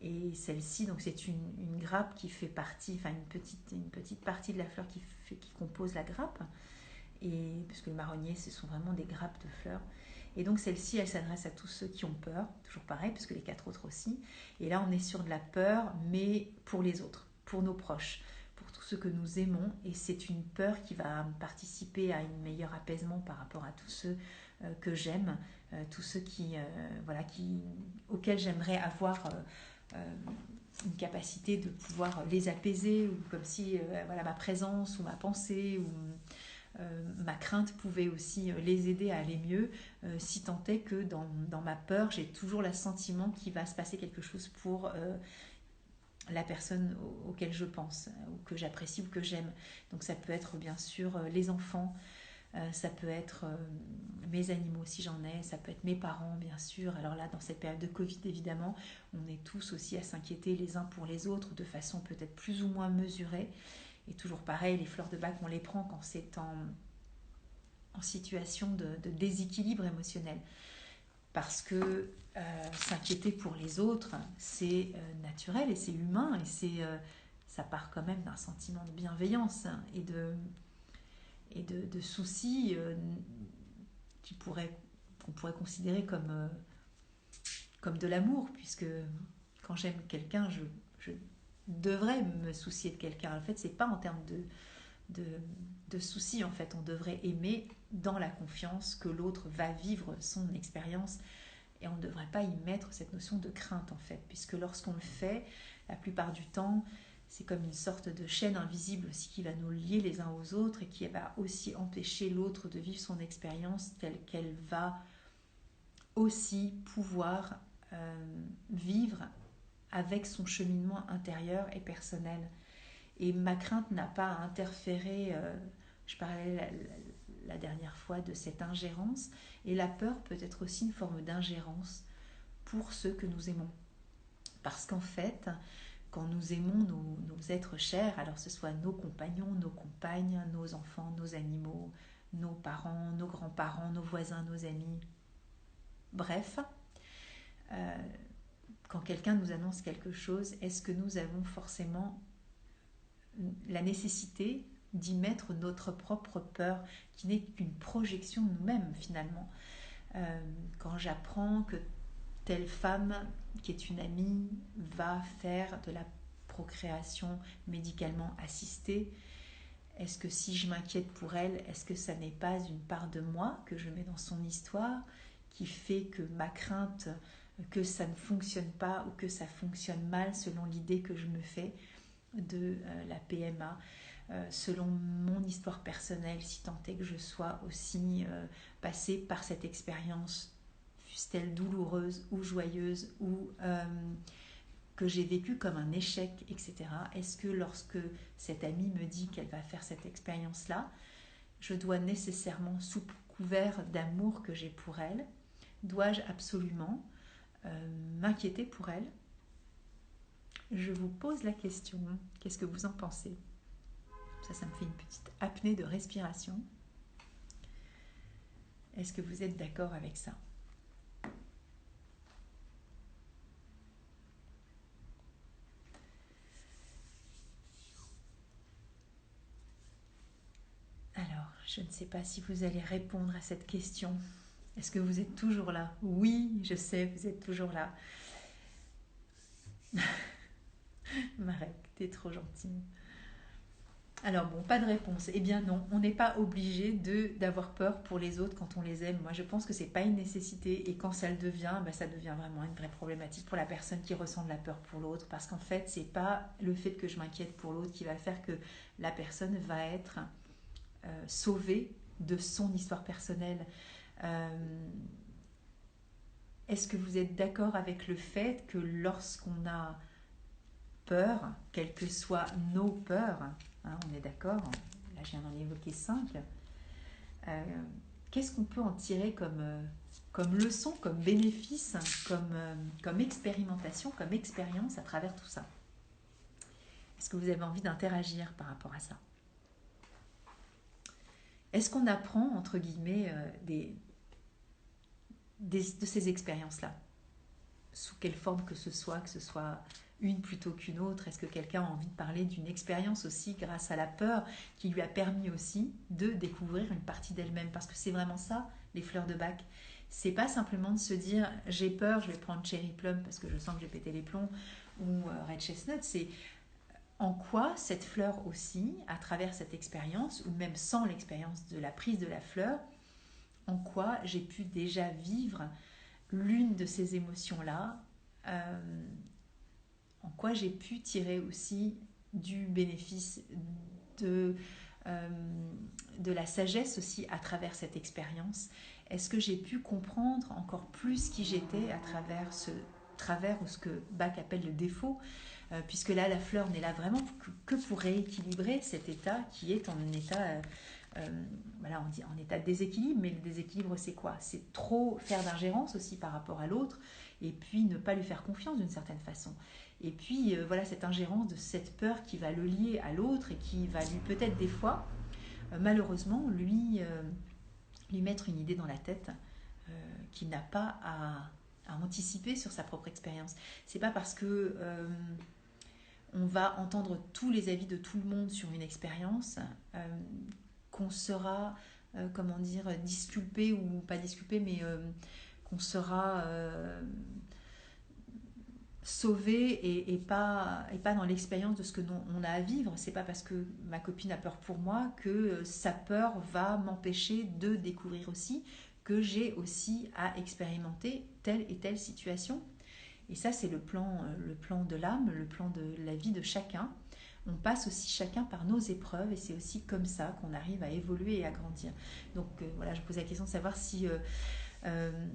Et celle-ci, donc c'est une grappe qui fait partie, enfin une petite partie de la fleur qui compose la grappe, et puisque le marronnier, ce sont vraiment des grappes de fleurs. Et donc celle-ci, elle s'adresse à tous ceux qui ont peur, toujours pareil, puisque les 4 autres aussi. Et là, on est sur de la peur, mais pour les autres, pour nos proches, pour tous ceux que nous aimons. Et c'est une peur qui va participer à un meilleur apaisement par rapport à tous ceux que j'aime, tous ceux auxquels j'aimerais avoir une capacité de pouvoir les apaiser, ou comme si voilà, ma présence ou ma pensée ou ma crainte pouvait aussi les aider à aller mieux, si tant est que dans ma peur, j'ai toujours le sentiment qu'il va se passer quelque chose pour la personne auquel je pense, ou que j'apprécie ou que j'aime. Donc ça peut être bien sûr les enfants, ça peut être mes animaux si j'en ai, ça peut être mes parents bien sûr. Alors là, dans cette période de Covid évidemment, on est tous aussi à s'inquiéter les uns pour les autres de façon peut-être plus ou moins mesurée. Et toujours pareil, les fleurs de bac, on les prend quand c'est en situation de déséquilibre émotionnel. Parce que s'inquiéter pour les autres, c'est naturel et c'est humain, et ça part quand même d'un sentiment de bienveillance et de soucis qu'on pourrait considérer comme de l'amour, puisque quand j'aime quelqu'un, je devrais me soucier de quelqu'un. En fait, c'est pas en termes de soucis, en fait. On devrait aimer dans la confiance que l'autre va vivre son expérience, et on ne devrait pas y mettre cette notion de crainte, en fait, puisque lorsqu'on le fait, la plupart du temps, c'est comme une sorte de chaîne invisible aussi qui va nous lier les uns aux autres et qui va aussi empêcher l'autre de vivre son expérience telle qu'elle va aussi pouvoir vivre avec son cheminement intérieur et personnel. Et ma crainte n'a pas à interférer, je parlais la dernière fois de cette ingérence, et la peur peut être aussi une forme d'ingérence pour ceux que nous aimons. Parce qu'en fait, quand nous aimons nos êtres chers, alors ce soit nos compagnons, nos compagnes, nos enfants, nos animaux, nos parents, nos grands-parents, nos voisins, nos amis, bref, quand quelqu'un nous annonce quelque chose, est-ce que nous avons forcément la nécessité d'y mettre notre propre peur, qui n'est qu'une projection de nous-mêmes finalement. Quand j'apprends que telle femme, qui est une amie, va faire de la procréation médicalement assistée, est-ce que si je m'inquiète pour elle, est-ce que ça n'est pas une part de moi que je mets dans son histoire, qui fait que ma crainte que ça ne fonctionne pas ou que ça fonctionne mal selon l'idée que je me fais de la PMA, selon mon histoire personnelle, si tant est que je sois aussi passée par cette expérience, fût-elle douloureuse ou joyeuse, ou que j'ai vécue comme un échec, etc. Est-ce que lorsque cette amie me dit qu'elle va faire cette expérience-là, je dois nécessairement, sous couvert d'amour que j'ai pour elle, dois-je absolument m'inquiéter pour elle? Je vous pose la question, qu'est-ce que vous en pensez? Ça me fait une petite apnée de respiration. Est-ce que vous êtes d'accord avec ça? Alors, je ne sais pas si vous allez répondre à cette question. Est-ce que vous êtes toujours là? Oui, je sais, vous êtes toujours là. Marek, t'es trop gentille. Alors bon, pas de réponse. Eh bien non, on n'est pas obligé d'avoir peur pour les autres quand on les aime. Moi, je pense que c'est pas une nécessité, et quand ça le devient, ça devient vraiment une vraie problématique pour la personne qui ressent de la peur pour l'autre, parce qu'en fait, c'est pas le fait que je m'inquiète pour l'autre qui va faire que la personne va être sauvée de son histoire personnelle. Est-ce que vous êtes d'accord avec le fait que lorsqu'on a peur, quelles que soient nos peurs, on est d'accord, là je viens d'en évoquer 5, qu'est-ce qu'on peut en tirer comme leçon, comme bénéfice, comme expérimentation, comme expérience à travers tout ça? Est-ce que vous avez envie d'interagir par rapport à ça? Est-ce qu'on apprend, entre guillemets, de ces expériences-là? Sous quelle forme que ce soit une plutôt qu'une autre? Est-ce que quelqu'un a envie de parler d'une expérience aussi grâce à la peur qui lui a permis aussi de découvrir une partie d'elle-même? Parce que c'est vraiment ça, les fleurs de bac. C'est pas simplement de se dire j'ai peur, je vais prendre Cherry Plum parce que je sens que j'ai pété les plombs, ou Red Chestnut. C'est en quoi cette fleur aussi, à travers cette expérience, ou même sans l'expérience de la prise de la fleur, en quoi j'ai pu déjà vivre l'une de ces émotions-là, en quoi j'ai pu tirer aussi du bénéfice de la sagesse aussi à travers cette expérience. Est-ce que j'ai pu comprendre encore plus qui j'étais à travers ce que Bach appelle le défaut, puisque là la fleur n'est là vraiment que pour rééquilibrer cet état qui est en un état on dit en état de déséquilibre, mais le déséquilibre c'est quoi? C'est trop faire d'ingérence aussi par rapport à l'autre, et puis ne pas lui faire confiance d'une certaine façon. Et puis cette ingérence de cette peur qui va le lier à l'autre et qui va lui peut-être des fois, malheureusement, lui mettre une idée dans la tête qu'il n'a pas à anticiper sur sa propre expérience. C'est pas parce que on va entendre tous les avis de tout le monde sur une expérience qu'on sera, comment dire, disculpé ou pas disculpé, mais qu'on sera sauvé et pas dans l'expérience de ce que on a à vivre. C'est pas parce que ma copine a peur pour moi que sa peur va m'empêcher de découvrir aussi que j'ai aussi à expérimenter telle et telle situation. Et ça, c'est le plan de l'âme, le plan de la vie de chacun. On passe aussi chacun par nos épreuves et c'est aussi comme ça qu'on arrive à évoluer et à grandir. Donc voilà, je pose la question de savoir si euh,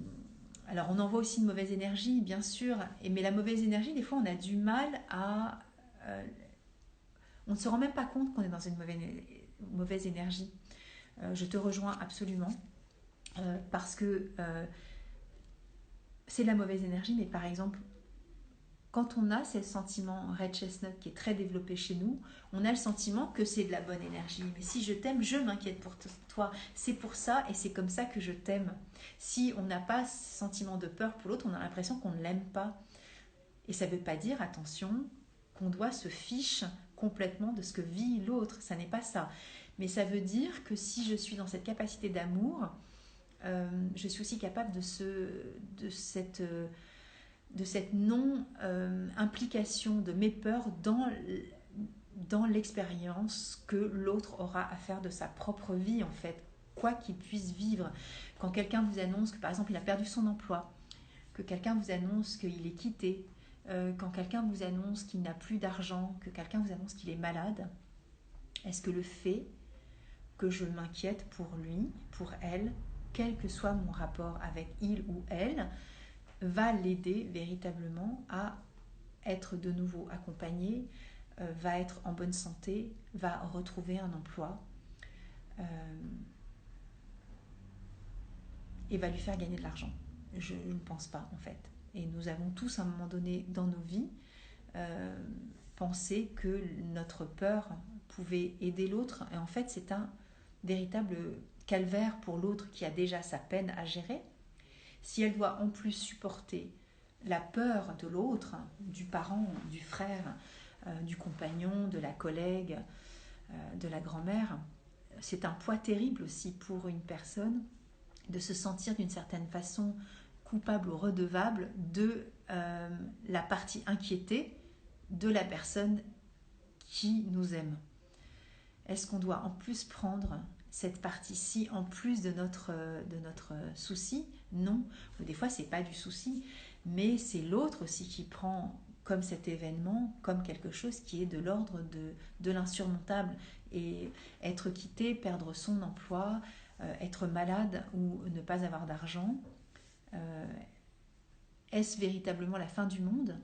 alors on envoie aussi une mauvaise énergie, bien sûr, mais la mauvaise énergie, des fois, on a du mal à... on ne se rend même pas compte qu'on est dans une mauvaise énergie. Je te rejoins absolument, parce que c'est de la mauvaise énergie, mais par exemple, quand on a ce sentiment Red Chestnut qui est très développé chez nous, on a le sentiment que c'est de la bonne énergie. Mais si je t'aime, je m'inquiète pour toi. C'est pour ça et c'est comme ça que je t'aime. Si on n'a pas ce sentiment de peur pour l'autre, on a l'impression qu'on ne l'aime pas. Et ça ne veut pas dire, attention, qu'on doit se fiche complètement de ce que vit l'autre. Ça n'est pas ça. Mais ça veut dire que si je suis dans cette capacité d'amour, je suis aussi capable de cette non-implication de mes peurs dans l'expérience que l'autre aura à faire de sa propre vie, en fait, quoi qu'il puisse vivre. Quand quelqu'un vous annonce que, par exemple, il a perdu son emploi, que quelqu'un vous annonce qu'il est quitté, quand quelqu'un vous annonce qu'il n'a plus d'argent, que quelqu'un vous annonce qu'il est malade, est-ce que le fait que je m'inquiète pour lui, pour elle, quel que soit mon rapport avec il ou elle, va l'aider véritablement à être de nouveau accompagné, va être en bonne santé, va retrouver un emploi euh, et va lui faire gagner de l'argent. Je ne pense pas en fait. Et nous avons tous à un moment donné dans nos vies pensé que notre peur pouvait aider l'autre. Et en fait, c'est un véritable calvaire pour l'autre qui a déjà sa peine à gérer. Si elle doit en plus supporter la peur de l'autre, du parent, du frère, du compagnon, de la collègue, de la grand-mère, c'est un poids terrible aussi pour une personne de se sentir d'une certaine façon coupable ou redevable de la partie inquiétée de la personne qui nous aime. Est-ce qu'on doit en plus prendre cette partie-ci en plus de notre souci? Non. Ou des fois, c'est pas du souci, mais c'est l'autre aussi qui prend comme cet événement, comme quelque chose qui est de l'ordre de l'insurmontable. Et être quitté, perdre son emploi, être malade ou ne pas avoir d'argent, est-ce véritablement la fin du monde?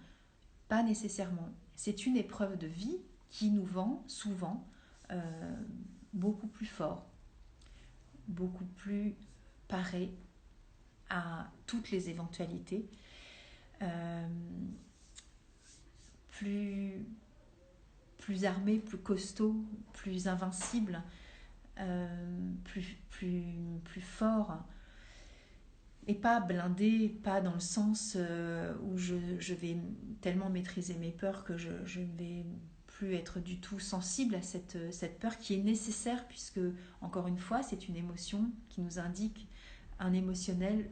Pas nécessairement. C'est une épreuve de vie qui nous vend souvent beaucoup plus fort, beaucoup plus paré à toutes les éventualités, plus, plus armé, plus costaud, plus invincible, plus fort, et pas blindé, pas dans le sens où je vais tellement maîtriser mes peurs que je ne vais plus être du tout sensible à cette peur qui est nécessaire, puisque, encore une fois, c'est une émotion qui nous indique un émotionnel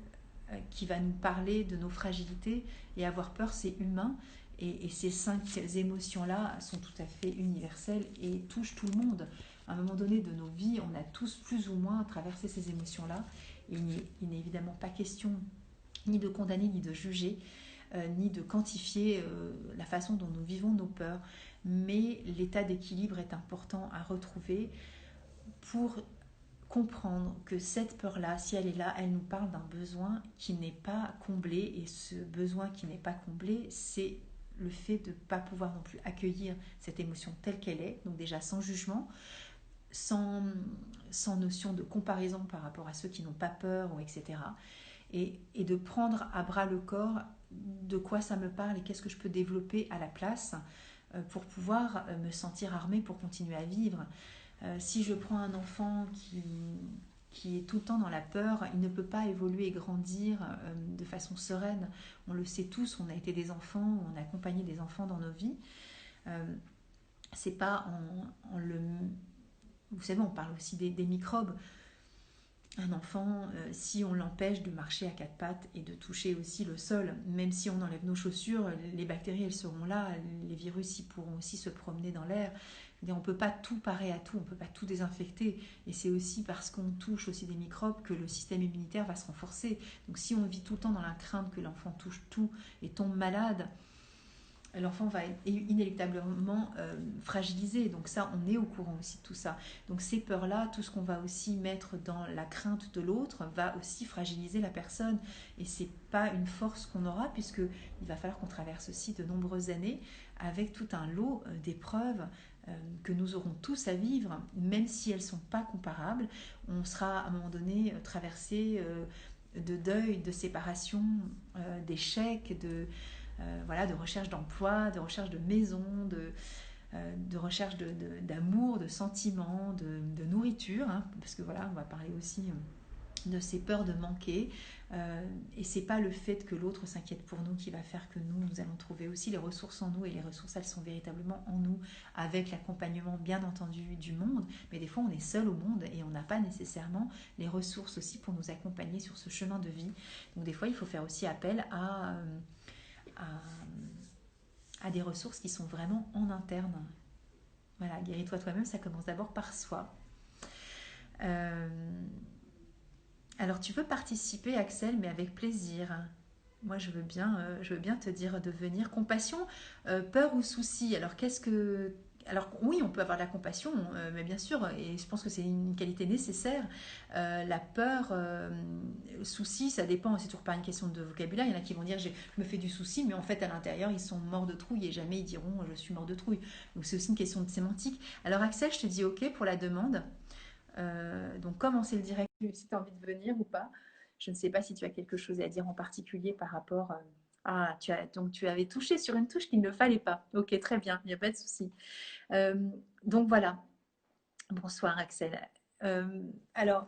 qui va nous parler de nos fragilités, et avoir peur, c'est humain, et ces émotions-là sont tout à fait universelles et touchent tout le monde. À un moment donné de nos vies, on a tous plus ou moins traversé ces émotions-là, et il n'est évidemment pas question ni de condamner, ni de juger, ni de quantifier la façon dont nous vivons nos peurs, mais l'état d'équilibre est important à retrouver pour comprendre que cette peur-là, si elle est là, elle nous parle d'un besoin qui n'est pas comblé, et ce besoin qui n'est pas comblé, c'est le fait de ne pas pouvoir non plus accueillir cette émotion telle qu'elle est, donc déjà sans jugement, sans notion de comparaison par rapport à ceux qui n'ont pas peur, ou etc. Et de prendre à bras le corps de quoi ça me parle et qu'est-ce que je peux développer à la place pour pouvoir me sentir armée pour continuer à vivre. Si je prends un enfant qui est tout le temps dans la peur, il ne peut pas évoluer et grandir de façon sereine. On le sait tous, on a été des enfants, on a accompagné des enfants dans nos vies. C'est pas en le vous savez, on parle aussi des microbes. Un enfant, si on l'empêche de marcher à quatre pattes et de toucher aussi le sol, même si on enlève nos chaussures, les bactéries elles seront là, les virus ils pourront aussi se promener dans l'air. On ne peut pas tout parer à tout, on ne peut pas tout désinfecter. Et c'est aussi parce qu'on touche aussi des microbes que le système immunitaire va se renforcer. Donc si on vit tout le temps dans la crainte que l'enfant touche tout et tombe malade, l'enfant va être inéluctablement fragilisé. Donc ça, on est au courant aussi de tout ça. Donc ces peurs-là, tout ce qu'on va aussi mettre dans la crainte de l'autre va aussi fragiliser la personne. Et c'est pas une force qu'on aura puisque il va falloir qu'on traverse aussi de nombreuses années avec tout un lot d'épreuves que nous aurons tous à vivre, même si elles ne sont pas comparables. On sera à un moment donné traversé de deuil, de séparation, d'échecs, voilà, de recherche d'emploi, de recherche de maison, de recherche d'amour, de sentiments, de nourriture, hein, parce que voilà, on va parler aussi de ces peurs de manquer. Et c'est pas le fait que l'autre s'inquiète pour nous qui va faire que nous allons trouver aussi les ressources en nous, et les ressources elles sont véritablement en nous, avec l'accompagnement bien entendu du monde, mais des fois on est seul au monde et on n'a pas nécessairement les ressources aussi pour nous accompagner sur ce chemin de vie. Donc des fois il faut faire aussi appel à, à des ressources qui sont vraiment en interne. Voilà, guéris-toi toi-même, ça commence d'abord par soi. Euh, alors tu peux participer, Axel, mais avec plaisir. Moi, je veux bien te dire de venir. Compassion, peur ou souci. Alors, qu'est-ce que... Alors oui, on peut avoir de la compassion, mais bien sûr, et je pense que c'est une qualité nécessaire. La peur, le souci, ça dépend, c'est toujours pas une question de vocabulaire. Il y en a qui vont dire je me fais du souci, mais en fait à l'intérieur ils sont morts de trouille et jamais ils diront je suis mort de trouille. Donc c'est aussi une question de sémantique. Alors Axel, je te dis ok pour la demande. Donc commencer le direct si tu as envie de venir ou pas. Je ne sais pas si tu as quelque chose à dire en particulier par rapport. Ah, donc tu avais touché sur une touche qu'il ne fallait pas. Ok, très bien, il n'y a pas de souci. Euh, donc voilà. Bonsoir Axel. Alors,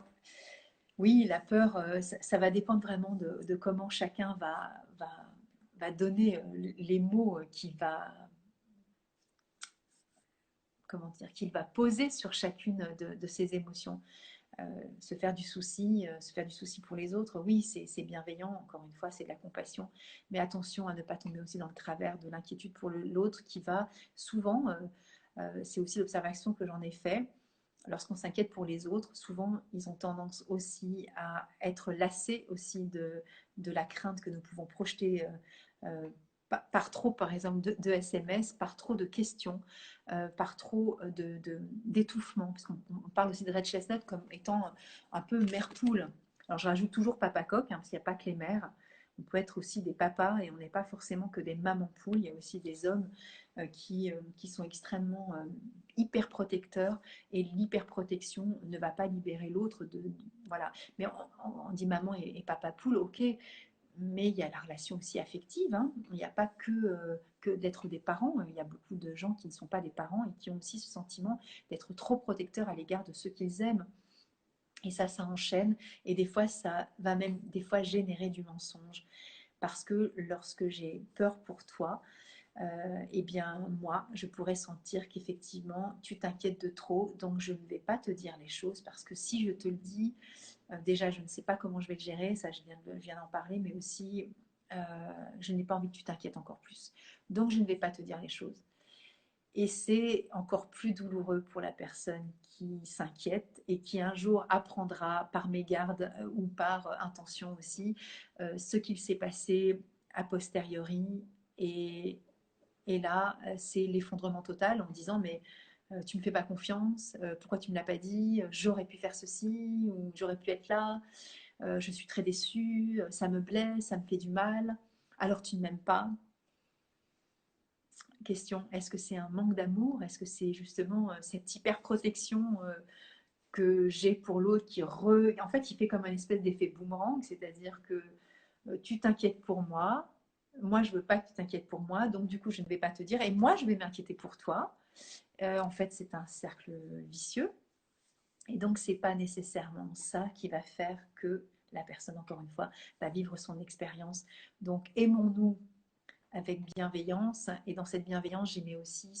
oui, la peur, ça va dépendre vraiment de comment chacun va donner les mots qu'il va, comment dire, qu'il va poser sur chacune de ses émotions. Se faire du souci pour les autres, oui, c'est bienveillant, encore une fois, c'est de la compassion, mais attention à ne pas tomber aussi dans le travers de l'inquiétude pour l'autre qui va souvent, c'est aussi l'observation que j'en ai fait, lorsqu'on s'inquiète pour les autres, souvent ils ont tendance aussi à être lassés aussi de la crainte que nous pouvons projeter par trop, par exemple, de SMS, par trop de questions, par trop d'étouffement, parce qu'on parle aussi de Red Chestnut comme étant un peu mère poule. Alors je rajoute toujours papa coq, hein, parce qu'il n'y a pas que les mères. On peut être aussi des papas et on n'est pas forcément que des mamans poules. Il y a aussi des hommes qui sont extrêmement hyper protecteurs, et l'hyperprotection ne va pas libérer l'autre voilà. Mais on dit maman et papa poule, ok, mais il y a la relation aussi affective, hein. Il n'y a pas que d'être des parents. Il y a beaucoup de gens qui ne sont pas des parents et qui ont aussi ce sentiment d'être trop protecteurs à l'égard de ceux qu'ils aiment. Et ça enchaîne. Et des fois, ça va même des fois générer du mensonge. Parce que lorsque j'ai peur pour toi, eh bien, moi, je pourrais sentir qu'effectivement, tu t'inquiètes de trop, donc je ne vais pas te dire les choses, parce que si je te le dis, déjà, je ne sais pas comment je vais le gérer, ça, je viens d'en parler, mais aussi, je n'ai pas envie que tu t'inquiètes encore plus. Donc, je ne vais pas te dire les choses. Et c'est encore plus douloureux pour la personne qui s'inquiète et qui un jour apprendra par mégarde ou par intention aussi ce qu'il s'est passé a posteriori. Et là, c'est l'effondrement total en disant mais tu me fais pas confiance, pourquoi tu me l'as pas dit, j'aurais pu faire ceci ou j'aurais pu être là, je suis très déçue, ça me blesse, ça me fait du mal, alors tu ne m'aimes pas. Question, est-ce que c'est un manque d'amour? Est-ce que c'est justement cette hyper protection que j'ai pour l'autre en fait, il fait comme un espèce d'effet boomerang, c'est-à-dire que tu t'inquiètes pour moi je veux pas que tu t'inquiètes pour moi, donc du coup je ne vais pas te dire, et moi je vais m'inquiéter pour toi. En fait, c'est un cercle vicieux, et donc c'est pas nécessairement ça qui va faire que la personne, encore une fois, va vivre son expérience. Donc aimons-nous avec bienveillance, et dans cette bienveillance, j'y mets aussi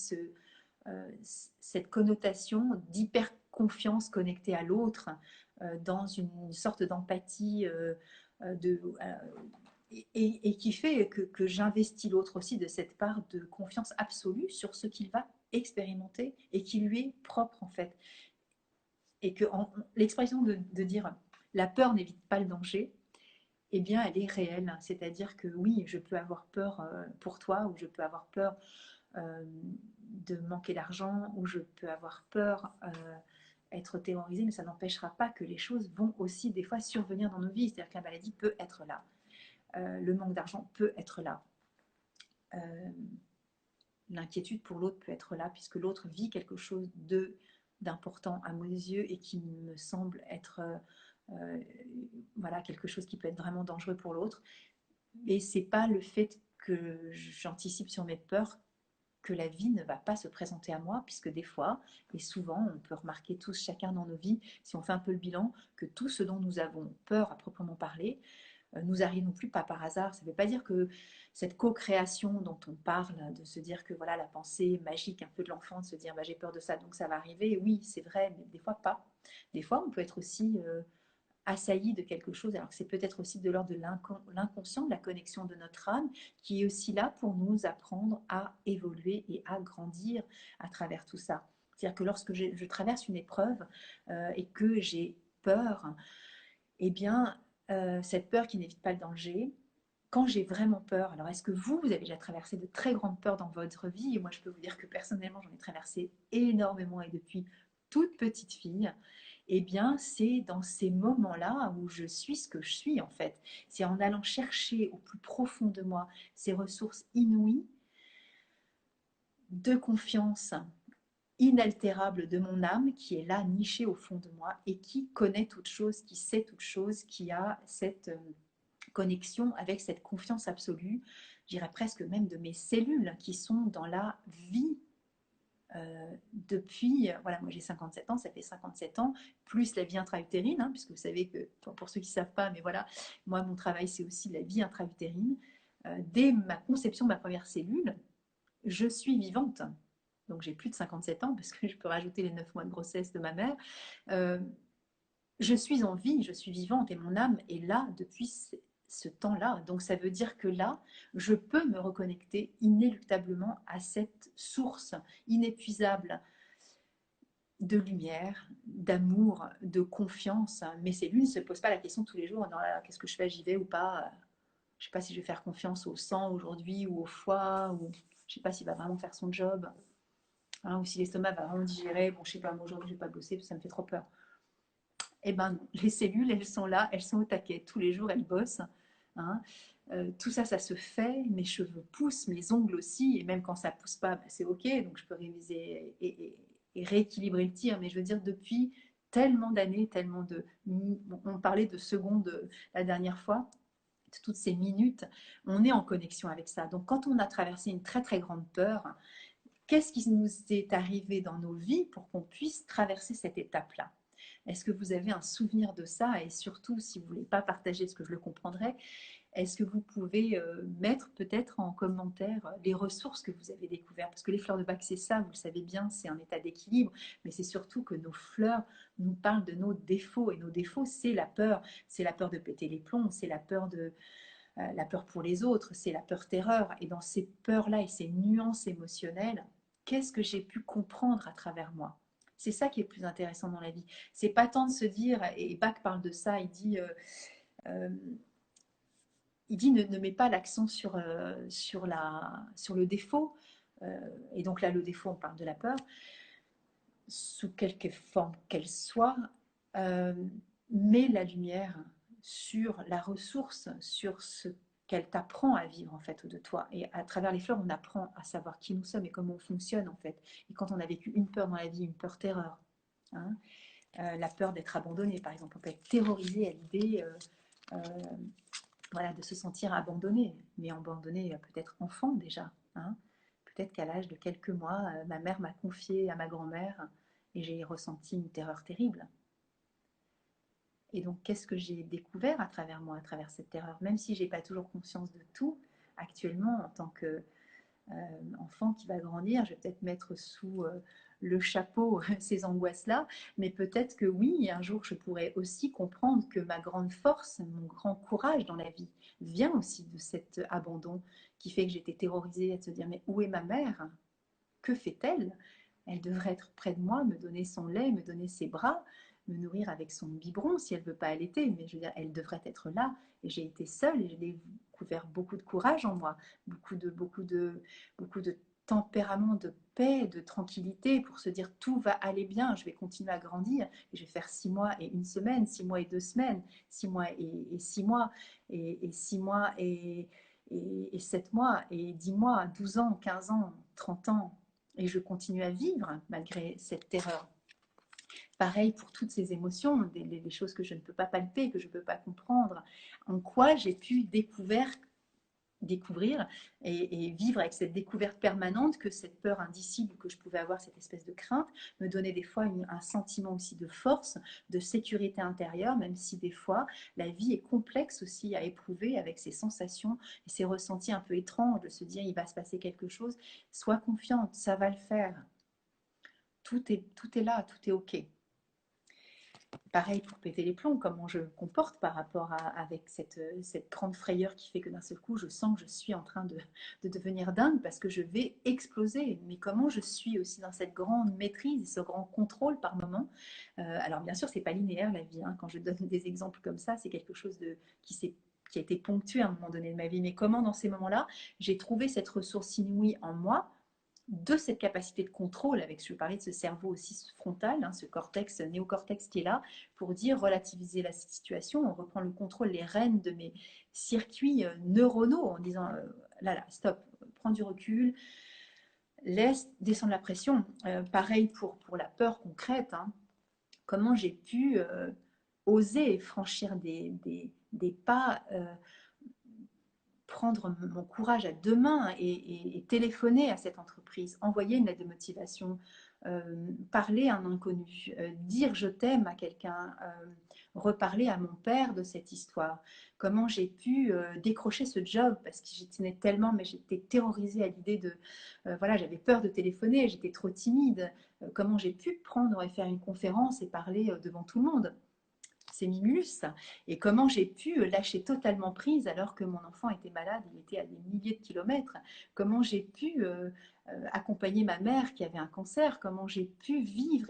cette connotation d'hyper-confiance connectée à l'autre, dans une sorte d'empathie et qui fait que j'investis l'autre aussi de cette part de confiance absolue sur ce qu'il va expérimenter et qui lui est propre en fait. Et que l'expression de dire la peur n'évite pas le danger, eh bien elle est réelle. C'est-à-dire que oui, je peux avoir peur pour toi, ou je peux avoir peur de manquer d'argent, ou je peux avoir peur être terrorisée, mais ça n'empêchera pas que les choses vont aussi des fois survenir dans nos vies. C'est-à-dire que la maladie peut être là, le manque d'argent peut être là, l'inquiétude pour l'autre peut être là, puisque l'autre vit quelque chose d'important à mes yeux et qui me semble être voilà, quelque chose qui peut être vraiment dangereux pour l'autre. Et c'est pas le fait que j'anticipe sur mes peurs que la vie ne va pas se présenter à moi, puisque des fois, et souvent, on peut remarquer tous, chacun dans nos vies, si on fait un peu le bilan, que tout ce dont nous avons peur à proprement parler, nous arrive non plus pas par hasard. Ça ne veut pas dire que cette co-création dont on parle, de se dire que voilà la pensée magique un peu de l'enfant, de se dire bah, j'ai peur de ça donc ça va arriver, oui c'est vrai, mais des fois pas. Des fois on peut être aussi assailli de quelque chose, alors que c'est peut-être aussi de l'ordre de l'inconscient, de la connexion de notre âme, qui est aussi là pour nous apprendre à évoluer et à grandir à travers tout ça. C'est-à-dire que lorsque je traverse une épreuve et que j'ai peur, eh bien, cette peur qui n'évite pas le danger, quand j'ai vraiment peur, alors est-ce que vous avez déjà traversé de très grandes peurs dans votre vie? Et moi, je peux vous dire que personnellement, j'en ai traversé énormément et depuis toute petite fille. Eh bien, c'est dans ces moments-là où je suis ce que je suis en fait. C'est en allant chercher au plus profond de moi ces ressources inouïes de confiance inaltérable de mon âme qui est là, nichée au fond de moi et qui connaît toute chose, qui sait toute chose, qui a cette connexion avec cette confiance absolue, j'irais presque même de mes cellules qui sont dans la vie depuis, voilà, moi j'ai 57 ans, ça fait 57 ans, plus la vie intra-utérine, hein, puisque vous savez que, pour ceux qui ne savent pas, mais voilà, moi mon travail c'est aussi la vie intra-utérine. Dès ma conception de ma première cellule, je suis vivante. Donc j'ai plus de 57 ans, parce que je peux rajouter les 9 mois de grossesse de ma mère. Euh, je suis en vie, je suis vivante et mon âme est là depuis ce temps-là. Donc ça veut dire que là, je peux me reconnecter inéluctablement à cette source inépuisable de lumière, d'amour, de confiance. Mes cellules ne se posent pas la question tous les jours, non, qu'est-ce que je fais, j'y vais ou pas? Je ne sais pas si je vais faire confiance au sang aujourd'hui ou au foie, ou je ne sais pas s'il va vraiment faire son job, hein, ou si l'estomac va vraiment digérer. Bon, je ne sais pas, moi aujourd'hui je ne vais pas bosser parce que ça me fait trop peur. Eh ben non, les cellules, elles sont là, elles sont au taquet. Tous les jours, elles bossent. Hein. Tout ça, ça se fait. Mes cheveux poussent, mes ongles aussi. Et même quand ça pousse pas, bah, c'est OK. Donc, je peux réviser et rééquilibrer le tir. Mais je veux dire, depuis tellement d'années, tellement de... On parlait de secondes la dernière fois. Toutes ces minutes, on est en connexion avec ça. Donc, quand on a traversé une très, très grande peur, qu'est-ce qui nous est arrivé dans nos vies pour qu'on puisse traverser cette étape-là? Est-ce que vous avez un souvenir de ça? Et surtout, si vous ne voulez pas partager ce que je le comprendrai, est-ce que vous pouvez mettre peut-être en commentaire les ressources que vous avez découvertes? Parce que les fleurs de bac, c'est ça, vous le savez bien, c'est un état d'équilibre, mais c'est surtout que nos fleurs nous parlent de nos défauts. Et nos défauts, c'est la peur. C'est la peur de péter les plombs, c'est la peur pour les autres, c'est la peur-terreur. Et dans ces peurs-là et ces nuances émotionnelles, qu'est-ce que j'ai pu comprendre à travers moi? C'est ça qui est le plus intéressant dans la vie. C'est pas tant de se dire, et Bach parle de ça, euh, il dit ne mets pas l'accent sur le défaut. Et donc là, le défaut, on parle de la peur, sous quelque forme qu'elle soit, euh, mets la lumière sur la ressource, sur ce qu'elle t'apprend à vivre en fait de toi. Et à travers les fleurs, on apprend à savoir qui nous sommes et comment on fonctionne en fait. Et quand on a vécu une peur dans la vie, une peur terreur, hein, la peur d'être abandonné par exemple, on peut être terrorisé à l'idée euh, voilà, de se sentir abandonné, mais abandonné peut-être enfant déjà. Hein. Peut-être qu'à l'âge de quelques mois, ma mère m'a confié à ma grand-mère et j'ai ressenti une terreur terrible. Et donc, qu'est-ce que j'ai découvert à travers moi, à travers cette terreur? Même si je n'ai pas toujours conscience de tout, actuellement, en tant que enfant qui va grandir, je vais peut-être mettre sous le chapeau ces angoisses-là, mais peut-être que oui, un jour je pourrais aussi comprendre que ma grande force, mon grand courage dans la vie vient aussi de cet abandon qui fait que j'étais terrorisée à se dire mais où est ma mère? Que fait-elle? Elle devrait être près de moi, me donner son lait, me donner ses bras, me nourrir avec son biberon si elle ne veut pas allaiter, mais je veux dire, elle devrait être là. Et j'ai été seule et j'ai découvert beaucoup de courage en moi, beaucoup de tempérament, de paix, de tranquillité pour se dire tout va aller bien, je vais continuer à grandir et je vais faire 6 mois et une semaine, 6 mois et 2 semaines, 6 mois et 6 mois, et 6 mois et 7 mois, et 10 mois, 12 ans, 15 ans, 30 ans. Et je continue à vivre malgré cette terreur. Pareil pour toutes ces émotions, des choses que je ne peux pas palper, que je ne peux pas comprendre. En quoi j'ai pu découvrir et vivre avec cette découverte permanente que cette peur indicible que je pouvais avoir, cette espèce de crainte, me donnait des fois un sentiment aussi de force, de sécurité intérieure, même si des fois la vie est complexe aussi à éprouver avec ses sensations et ses ressentis un peu étranges, de se dire il va se passer quelque chose, sois confiante, ça va le faire. Tout est là, tout est OK. Pareil pour péter les plombs, comment je me comporte par rapport avec cette grande frayeur qui fait que d'un seul coup, je sens que je suis en train de devenir dingue parce que je vais exploser. Mais comment je suis aussi dans cette grande maîtrise, ce grand contrôle par moment. Alors bien sûr, c'est pas linéaire la vie. Hein. Quand je donne des exemples comme ça, c'est quelque chose qui a été ponctué à un moment donné de ma vie. Mais comment dans ces moments-là, j'ai trouvé cette ressource inouïe en moi de cette capacité de contrôle, avec je parlais de ce cerveau aussi frontal, hein, ce cortex, néocortex qui est là, pour dire relativiser la situation, on reprend le contrôle, les rênes de mes circuits neuronaux en disant là, stop, prends du recul, laisse descendre la pression. Pareil pour la peur concrète, hein, comment j'ai pu oser franchir des pas prendre mon courage à deux mains et téléphoner à cette entreprise, envoyer une lettre de motivation, parler à un inconnu, dire je t'aime à quelqu'un, reparler à mon père de cette histoire. Comment j'ai pu décrocher ce job parce que j'y tenais tellement, mais j'étais terrorisée à l'idée de, voilà, j'avais peur de téléphoner, j'étais trop timide. Comment j'ai pu prendre et faire une conférence et parler devant tout le monde. C'est Mimulus. Et comment j'ai pu lâcher totalement prise alors que mon enfant était malade, il était à des milliers de kilomètres. Comment j'ai pu accompagner ma mère qui avait un cancer. Comment j'ai pu vivre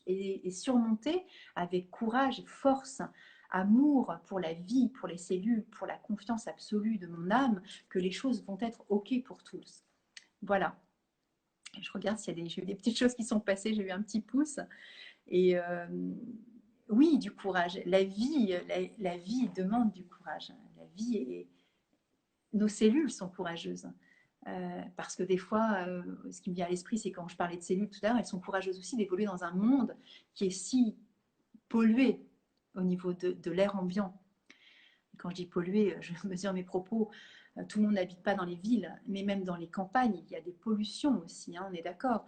et surmonter avec courage, force, amour pour la vie, pour les cellules, pour la confiance absolue de mon âme, que les choses vont être OK pour tous. Voilà. Je regarde s'il y a j'ai eu des petites choses qui sont passées, j'ai eu un petit pouce. Et oui, du courage. La vie demande du courage. La vie est... Nos cellules sont courageuses. Parce que des fois, ce qui me vient à l'esprit, c'est quand je parlais de cellules tout à l'heure, elles sont courageuses aussi d'évoluer dans un monde qui est si pollué au niveau de l'air ambiant. Et quand je dis pollué, je mesure mes propos. Tout le monde n'habite pas dans les villes, mais même dans les campagnes, il y a des pollutions aussi, hein, on est d'accord.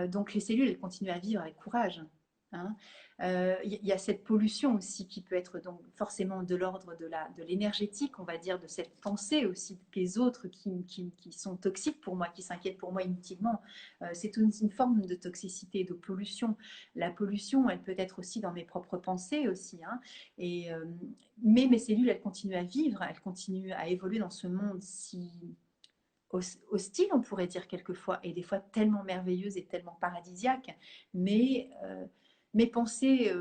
Donc les cellules, elles continuent à vivre avec courage. Hein. Y a cette pollution aussi qui peut être donc forcément de l'ordre de l'énergétique, on va dire, de cette pensée aussi des autres qui sont toxiques pour moi, qui s'inquiètent pour moi inutilement. C'est une forme de toxicité, de pollution. La pollution, elle peut être aussi dans mes propres pensées aussi. Hein. Et, mais mes cellules, elles continuent à vivre, elles continuent à évoluer dans ce monde si hostile, on pourrait dire quelquefois, et des fois tellement merveilleuse et tellement paradisiaque. Mais mes pensées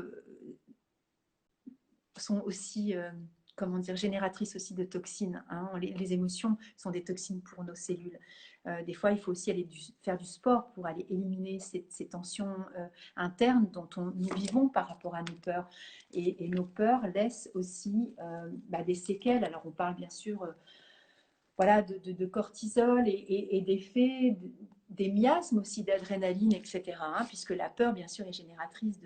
sont aussi, comment dire, génératrices aussi de toxines. Hein. Les émotions sont des toxines pour nos cellules. Des fois, il faut aussi aller faire du sport pour aller éliminer ces tensions internes dont nous vivons par rapport à nos peurs. Et nos peurs laissent aussi des séquelles. Alors, on parle bien sûr voilà, de cortisol et d'effets, des miasmes aussi d'adrénaline, etc. Hein, puisque la peur, bien sûr, est génératrice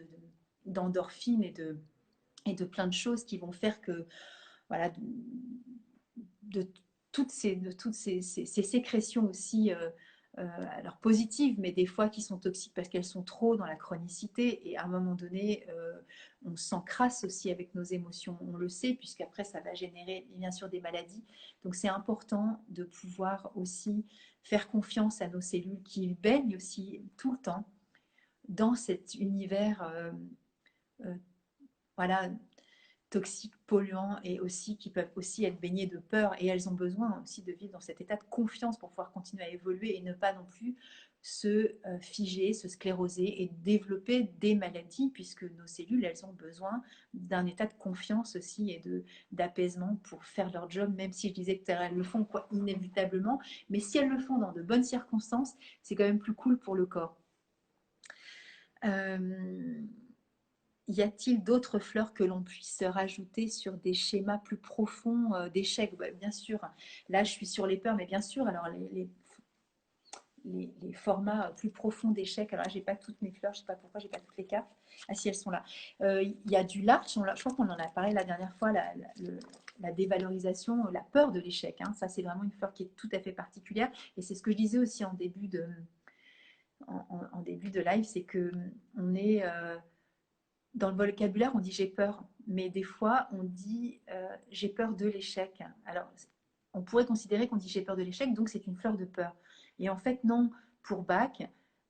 d'endorphines et de plein de choses qui vont faire que, voilà, de toutes ces sécrétions aussi alors positives, mais des fois qui sont toxiques parce qu'elles sont trop dans la chronicité. Et à un moment donné, on s'encrasse aussi avec nos émotions. On le sait, puisqu'après, ça va générer bien sûr des maladies. Donc c'est important de pouvoir aussi faire confiance à nos cellules qui baignent aussi tout le temps dans cet univers euh, voilà, toxiques, polluants et aussi qui peuvent aussi être baignés de peur et elles ont besoin aussi de vivre dans cet état de confiance pour pouvoir continuer à évoluer et ne pas non plus se figer, se scléroser et développer des maladies puisque nos cellules, elles ont besoin d'un état de confiance aussi et d'apaisement pour faire leur job, même si je disais que elles le font quoi, inévitablement, mais si elles le font dans de bonnes circonstances, c'est quand même plus cool pour le corps. Euh, Y a-t-il d'autres fleurs que l'on puisse rajouter sur des schémas plus profonds d'échecs? Bien sûr, là je suis sur les peurs, mais bien sûr, alors les formats plus profonds d'échecs, alors là j'ai pas toutes mes fleurs, je sais pas pourquoi j'ai pas toutes les cartes. Ah si, elles sont là. Il y a du large, je crois qu'on en a parlé la dernière fois, la dévalorisation, la peur de l'échec. Hein. Ça c'est vraiment une fleur qui est tout à fait particulière et c'est ce que je disais aussi en début en début de live, c'est que on est dans le vocabulaire, on dit j'ai peur, mais des fois, on dit j'ai peur de l'échec. Alors, on pourrait considérer qu'on dit j'ai peur de l'échec, donc c'est une fleur de peur. Et en fait, non, pour Bach,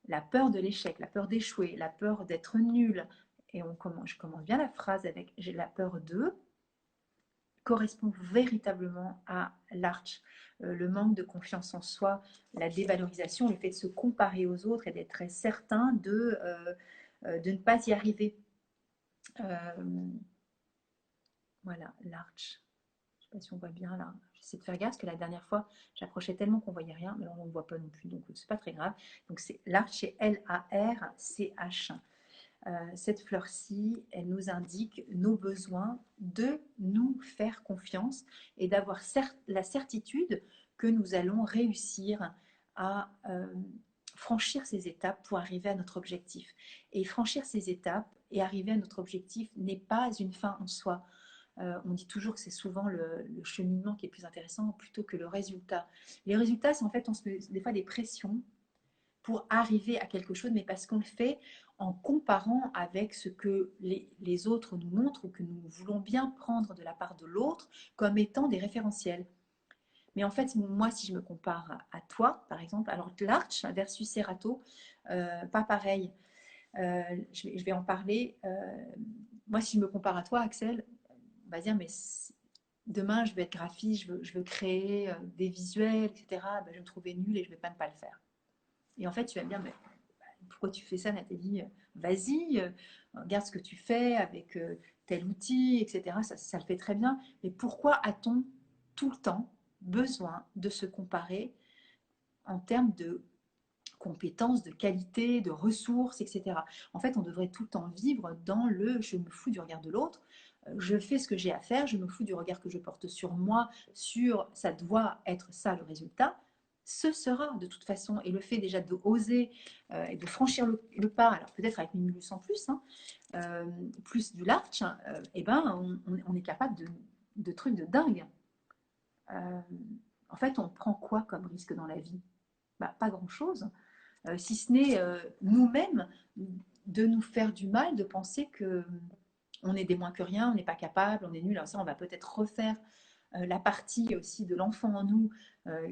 la peur de l'échec, la peur d'échouer, la peur d'être nul, et je commence bien la phrase avec j'ai la peur de, correspond véritablement à l'arch, le manque de confiance en soi, la dévalorisation, le fait de se comparer aux autres et d'être très certain de ne pas y arriver. Voilà, l'arch. Je ne sais pas si on voit bien là. J'essaie de faire gaffe parce que la dernière fois, j'approchais tellement qu'on ne voyait rien, mais là on ne voit pas non plus, donc c'est pas très grave. Donc c'est l'arch, c'est L-A-R-C-H. Cette fleur-ci, elle nous indique nos besoins de nous faire confiance et d'avoir la certitude que nous allons réussir à franchir ces étapes pour arriver à notre objectif. Et franchir ces étapes et arriver à notre objectif n'est pas une fin en soi. On dit toujours que c'est souvent le cheminement qui est plus intéressant plutôt que le résultat. Les résultats, c'est en fait, on se met des fois des pressions pour arriver à quelque chose, mais parce qu'on le fait en comparant avec ce que les autres nous montrent ou que nous voulons bien prendre de la part de l'autre comme étant des référentiels. Mais en fait, moi, si je me compare à toi, par exemple, alors Larch versus Serato, pas pareil. Je vais en parler. Moi, si je me compare à toi, Axel, on va dire, mais demain, je vais être graphiste, je veux créer des visuels, etc. Ben, je vais me trouver nulle et je ne vais même pas le faire. Et en fait, tu vas me dire, mais pourquoi tu fais ça, Nathalie? Vas-y, regarde ce que tu fais avec tel outil, etc. Ça le fait très bien. Mais pourquoi a-t-on tout le temps besoin de se comparer en termes de compétences, de qualité, de ressources, etc. En fait, on devrait tout le temps vivre dans le je me fous du regard de l'autre, je fais ce que j'ai à faire, je me fous du regard que je porte sur moi, sur ça doit être ça le résultat. Ce sera de toute façon, et le fait déjà de oser et de franchir le pas, alors peut-être avec Mimulus en plus, hein, plus du large, et ben on est capable de trucs de dingue. En fait, on prend quoi comme risque dans la vie? Bah, pas grand-chose. Si ce n'est nous-mêmes de nous faire du mal, de penser que on est des moins que rien, on n'est pas capable, on est nul. Alors ça, on va peut-être refaire la partie aussi de l'enfant en nous, euh,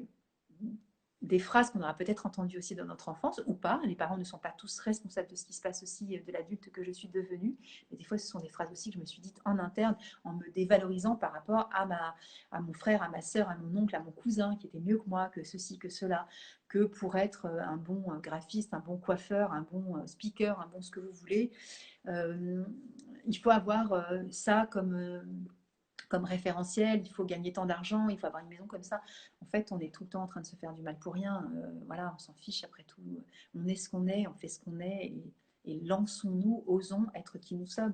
des phrases qu'on aura peut-être entendues aussi dans notre enfance ou pas. Les parents ne sont pas tous responsables de ce qui se passe aussi de l'adulte que je suis devenue. Mais des fois, ce sont des phrases aussi que je me suis dites en interne en me dévalorisant par rapport à mon frère, à ma soeur, à mon oncle, à mon cousin qui était mieux que moi, que ceci, que cela, que pour être un bon graphiste, un bon coiffeur, un bon speaker, un bon ce que vous voulez. Il faut avoir ça comme référentiel, il faut gagner tant d'argent, il faut avoir une maison comme ça. En fait, on est tout le temps en train de se faire du mal pour rien. Voilà, on s'en fiche après tout. On est ce qu'on est, on fait ce qu'on est et lançons-nous, osons être qui nous sommes.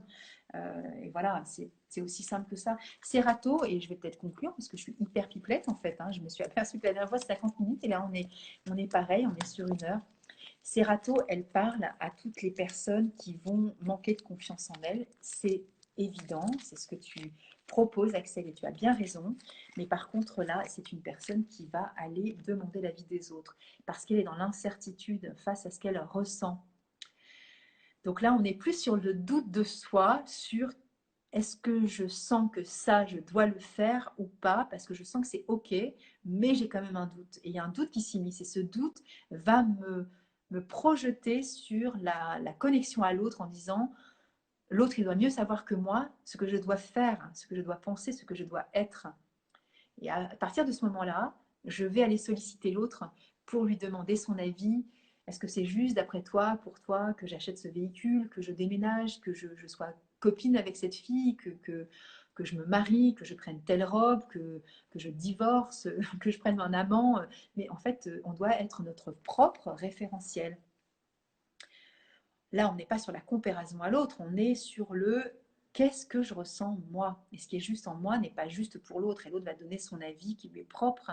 Et voilà, c'est aussi simple que ça. Serato, et je vais peut-être conclure parce que je suis hyper pipelette en fait. Hein, je me suis aperçue que la dernière fois, c'est 50 minutes et là, on est pareil, on est sur une heure. Serato, elle parle à toutes les personnes qui vont manquer de confiance en elles. C'est évident, c'est ce que tu proposes, Axel, et tu as bien raison. Mais par contre, là, c'est une personne qui va aller demander l'avis des autres parce qu'elle est dans l'incertitude face à ce qu'elle ressent. Donc là, on est plus sur le doute de soi, sur est-ce que je sens que ça, je dois le faire ou pas, parce que je sens que c'est OK, mais j'ai quand même un doute. Et il y a un doute qui s'immisce, et ce doute va me projeter sur la connexion à l'autre en disant, l'autre, il doit mieux savoir que moi ce que je dois faire, ce que je dois penser, ce que je dois être. Et à partir de ce moment-là, je vais aller solliciter l'autre pour lui demander son avis. Est-ce que c'est juste, d'après toi, pour toi, que j'achète ce véhicule, que je déménage, que je sois copine avec cette fille, que je me marie, que je prenne telle robe, que je divorce, que je prenne un amant. Mais en fait, on doit être notre propre référentiel. Là, on n'est pas sur la comparaison à l'autre, on est sur le qu'est-ce que je ressens moi. Et ce qui est juste en moi n'est pas juste pour l'autre. Et l'autre va donner son avis qui lui est propre.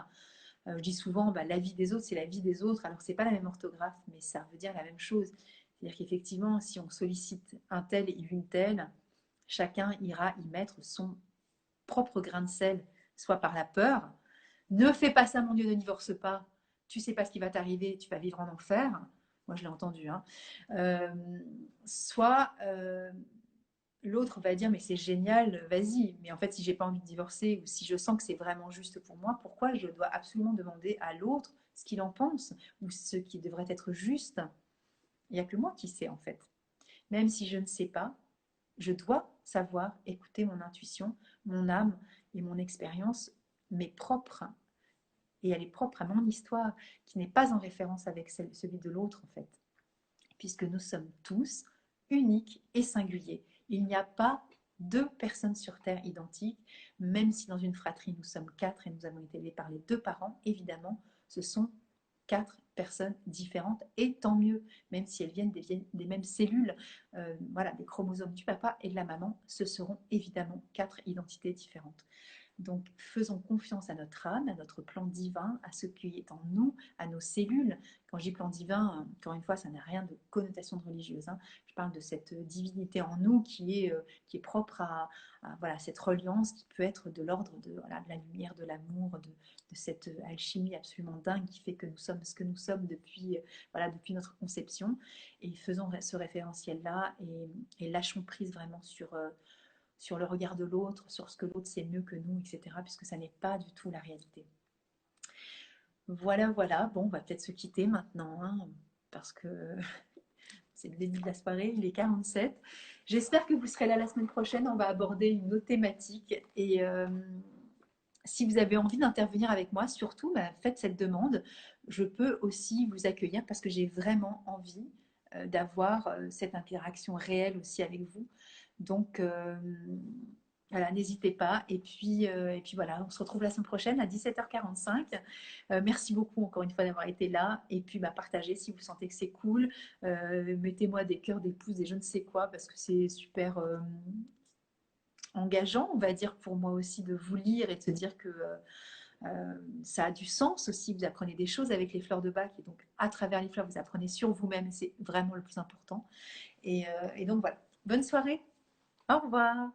Je dis souvent, bah, la vie des autres, c'est la vie des autres. Alors, c'est pas la même orthographe, mais ça veut dire la même chose. C'est-à-dire qu'effectivement, si on sollicite un tel et une telle, chacun ira y mettre son propre grain de sel, soit par la peur. Ne fais pas ça, mon Dieu, ne divorce pas. Tu sais pas ce qui va t'arriver, tu vas vivre en enfer. Moi, je l'ai entendu. Hein. Euh, soit l'autre va dire mais c'est génial, vas-y. Mais en fait, si j'ai pas envie de divorcer ou si je sens que c'est vraiment juste pour moi, pourquoi je dois absolument demander à l'autre ce qu'il en pense ou ce qui devrait être juste? Il n'y a que moi qui sais en fait. Même si je ne sais pas, je dois savoir écouter mon intuition, mon âme et mon expérience, mais propre. Et elle est propre à mon histoire, qui n'est pas en référence avec celui de l'autre en fait. Puisque nous sommes tous uniques et singuliers. Il n'y a pas deux personnes sur Terre identiques, même si dans une fratrie nous sommes quatre et nous avons été élevés par les deux parents, évidemment, ce sont quatre personnes différentes et tant mieux, même si elles viennent des mêmes cellules, voilà, des chromosomes du papa et de la maman, ce seront évidemment quatre identités différentes. Donc, faisons confiance à notre âme, à notre plan divin, à ce qui est en nous, à nos cellules. Quand je dis plan divin, encore une fois, ça n'a rien de connotation religieuse. Hein. Je parle de cette divinité en nous qui est propre à voilà, cette reliance qui peut être de l'ordre voilà, de la lumière, de l'amour, de cette alchimie absolument dingue qui fait que nous sommes ce que nous sommes depuis, voilà, depuis notre conception. Et faisons ce référentiel-là et lâchons prise vraiment sur le regard de l'autre, sur ce que l'autre sait mieux que nous, etc. Puisque ça n'est pas du tout la réalité. Voilà, voilà. Bon, on va peut-être se quitter maintenant, hein, parce que c'est le début de la soirée, il est 47. J'espère que vous serez là la semaine prochaine. On va aborder une autre thématique. Et si vous avez envie d'intervenir avec moi, surtout, bah, faites cette demande. Je peux aussi vous accueillir parce que j'ai vraiment envie d'avoir cette interaction réelle aussi avec vous. Donc, voilà, n'hésitez pas. Et puis voilà, on se retrouve la semaine prochaine à 17h45. Merci beaucoup encore une fois d'avoir été là. Et puis, bah, partagez si vous sentez que c'est cool. Mettez-moi des cœurs, des pouces, des je ne sais quoi, parce que c'est super engageant, on va dire, pour moi aussi de vous lire et de se dire que ça a du sens aussi. Vous apprenez des choses avec les fleurs de bac. Et donc, à travers les fleurs, vous apprenez sur vous-même. C'est vraiment le plus important. Et donc, voilà. Bonne soirée. Au revoir.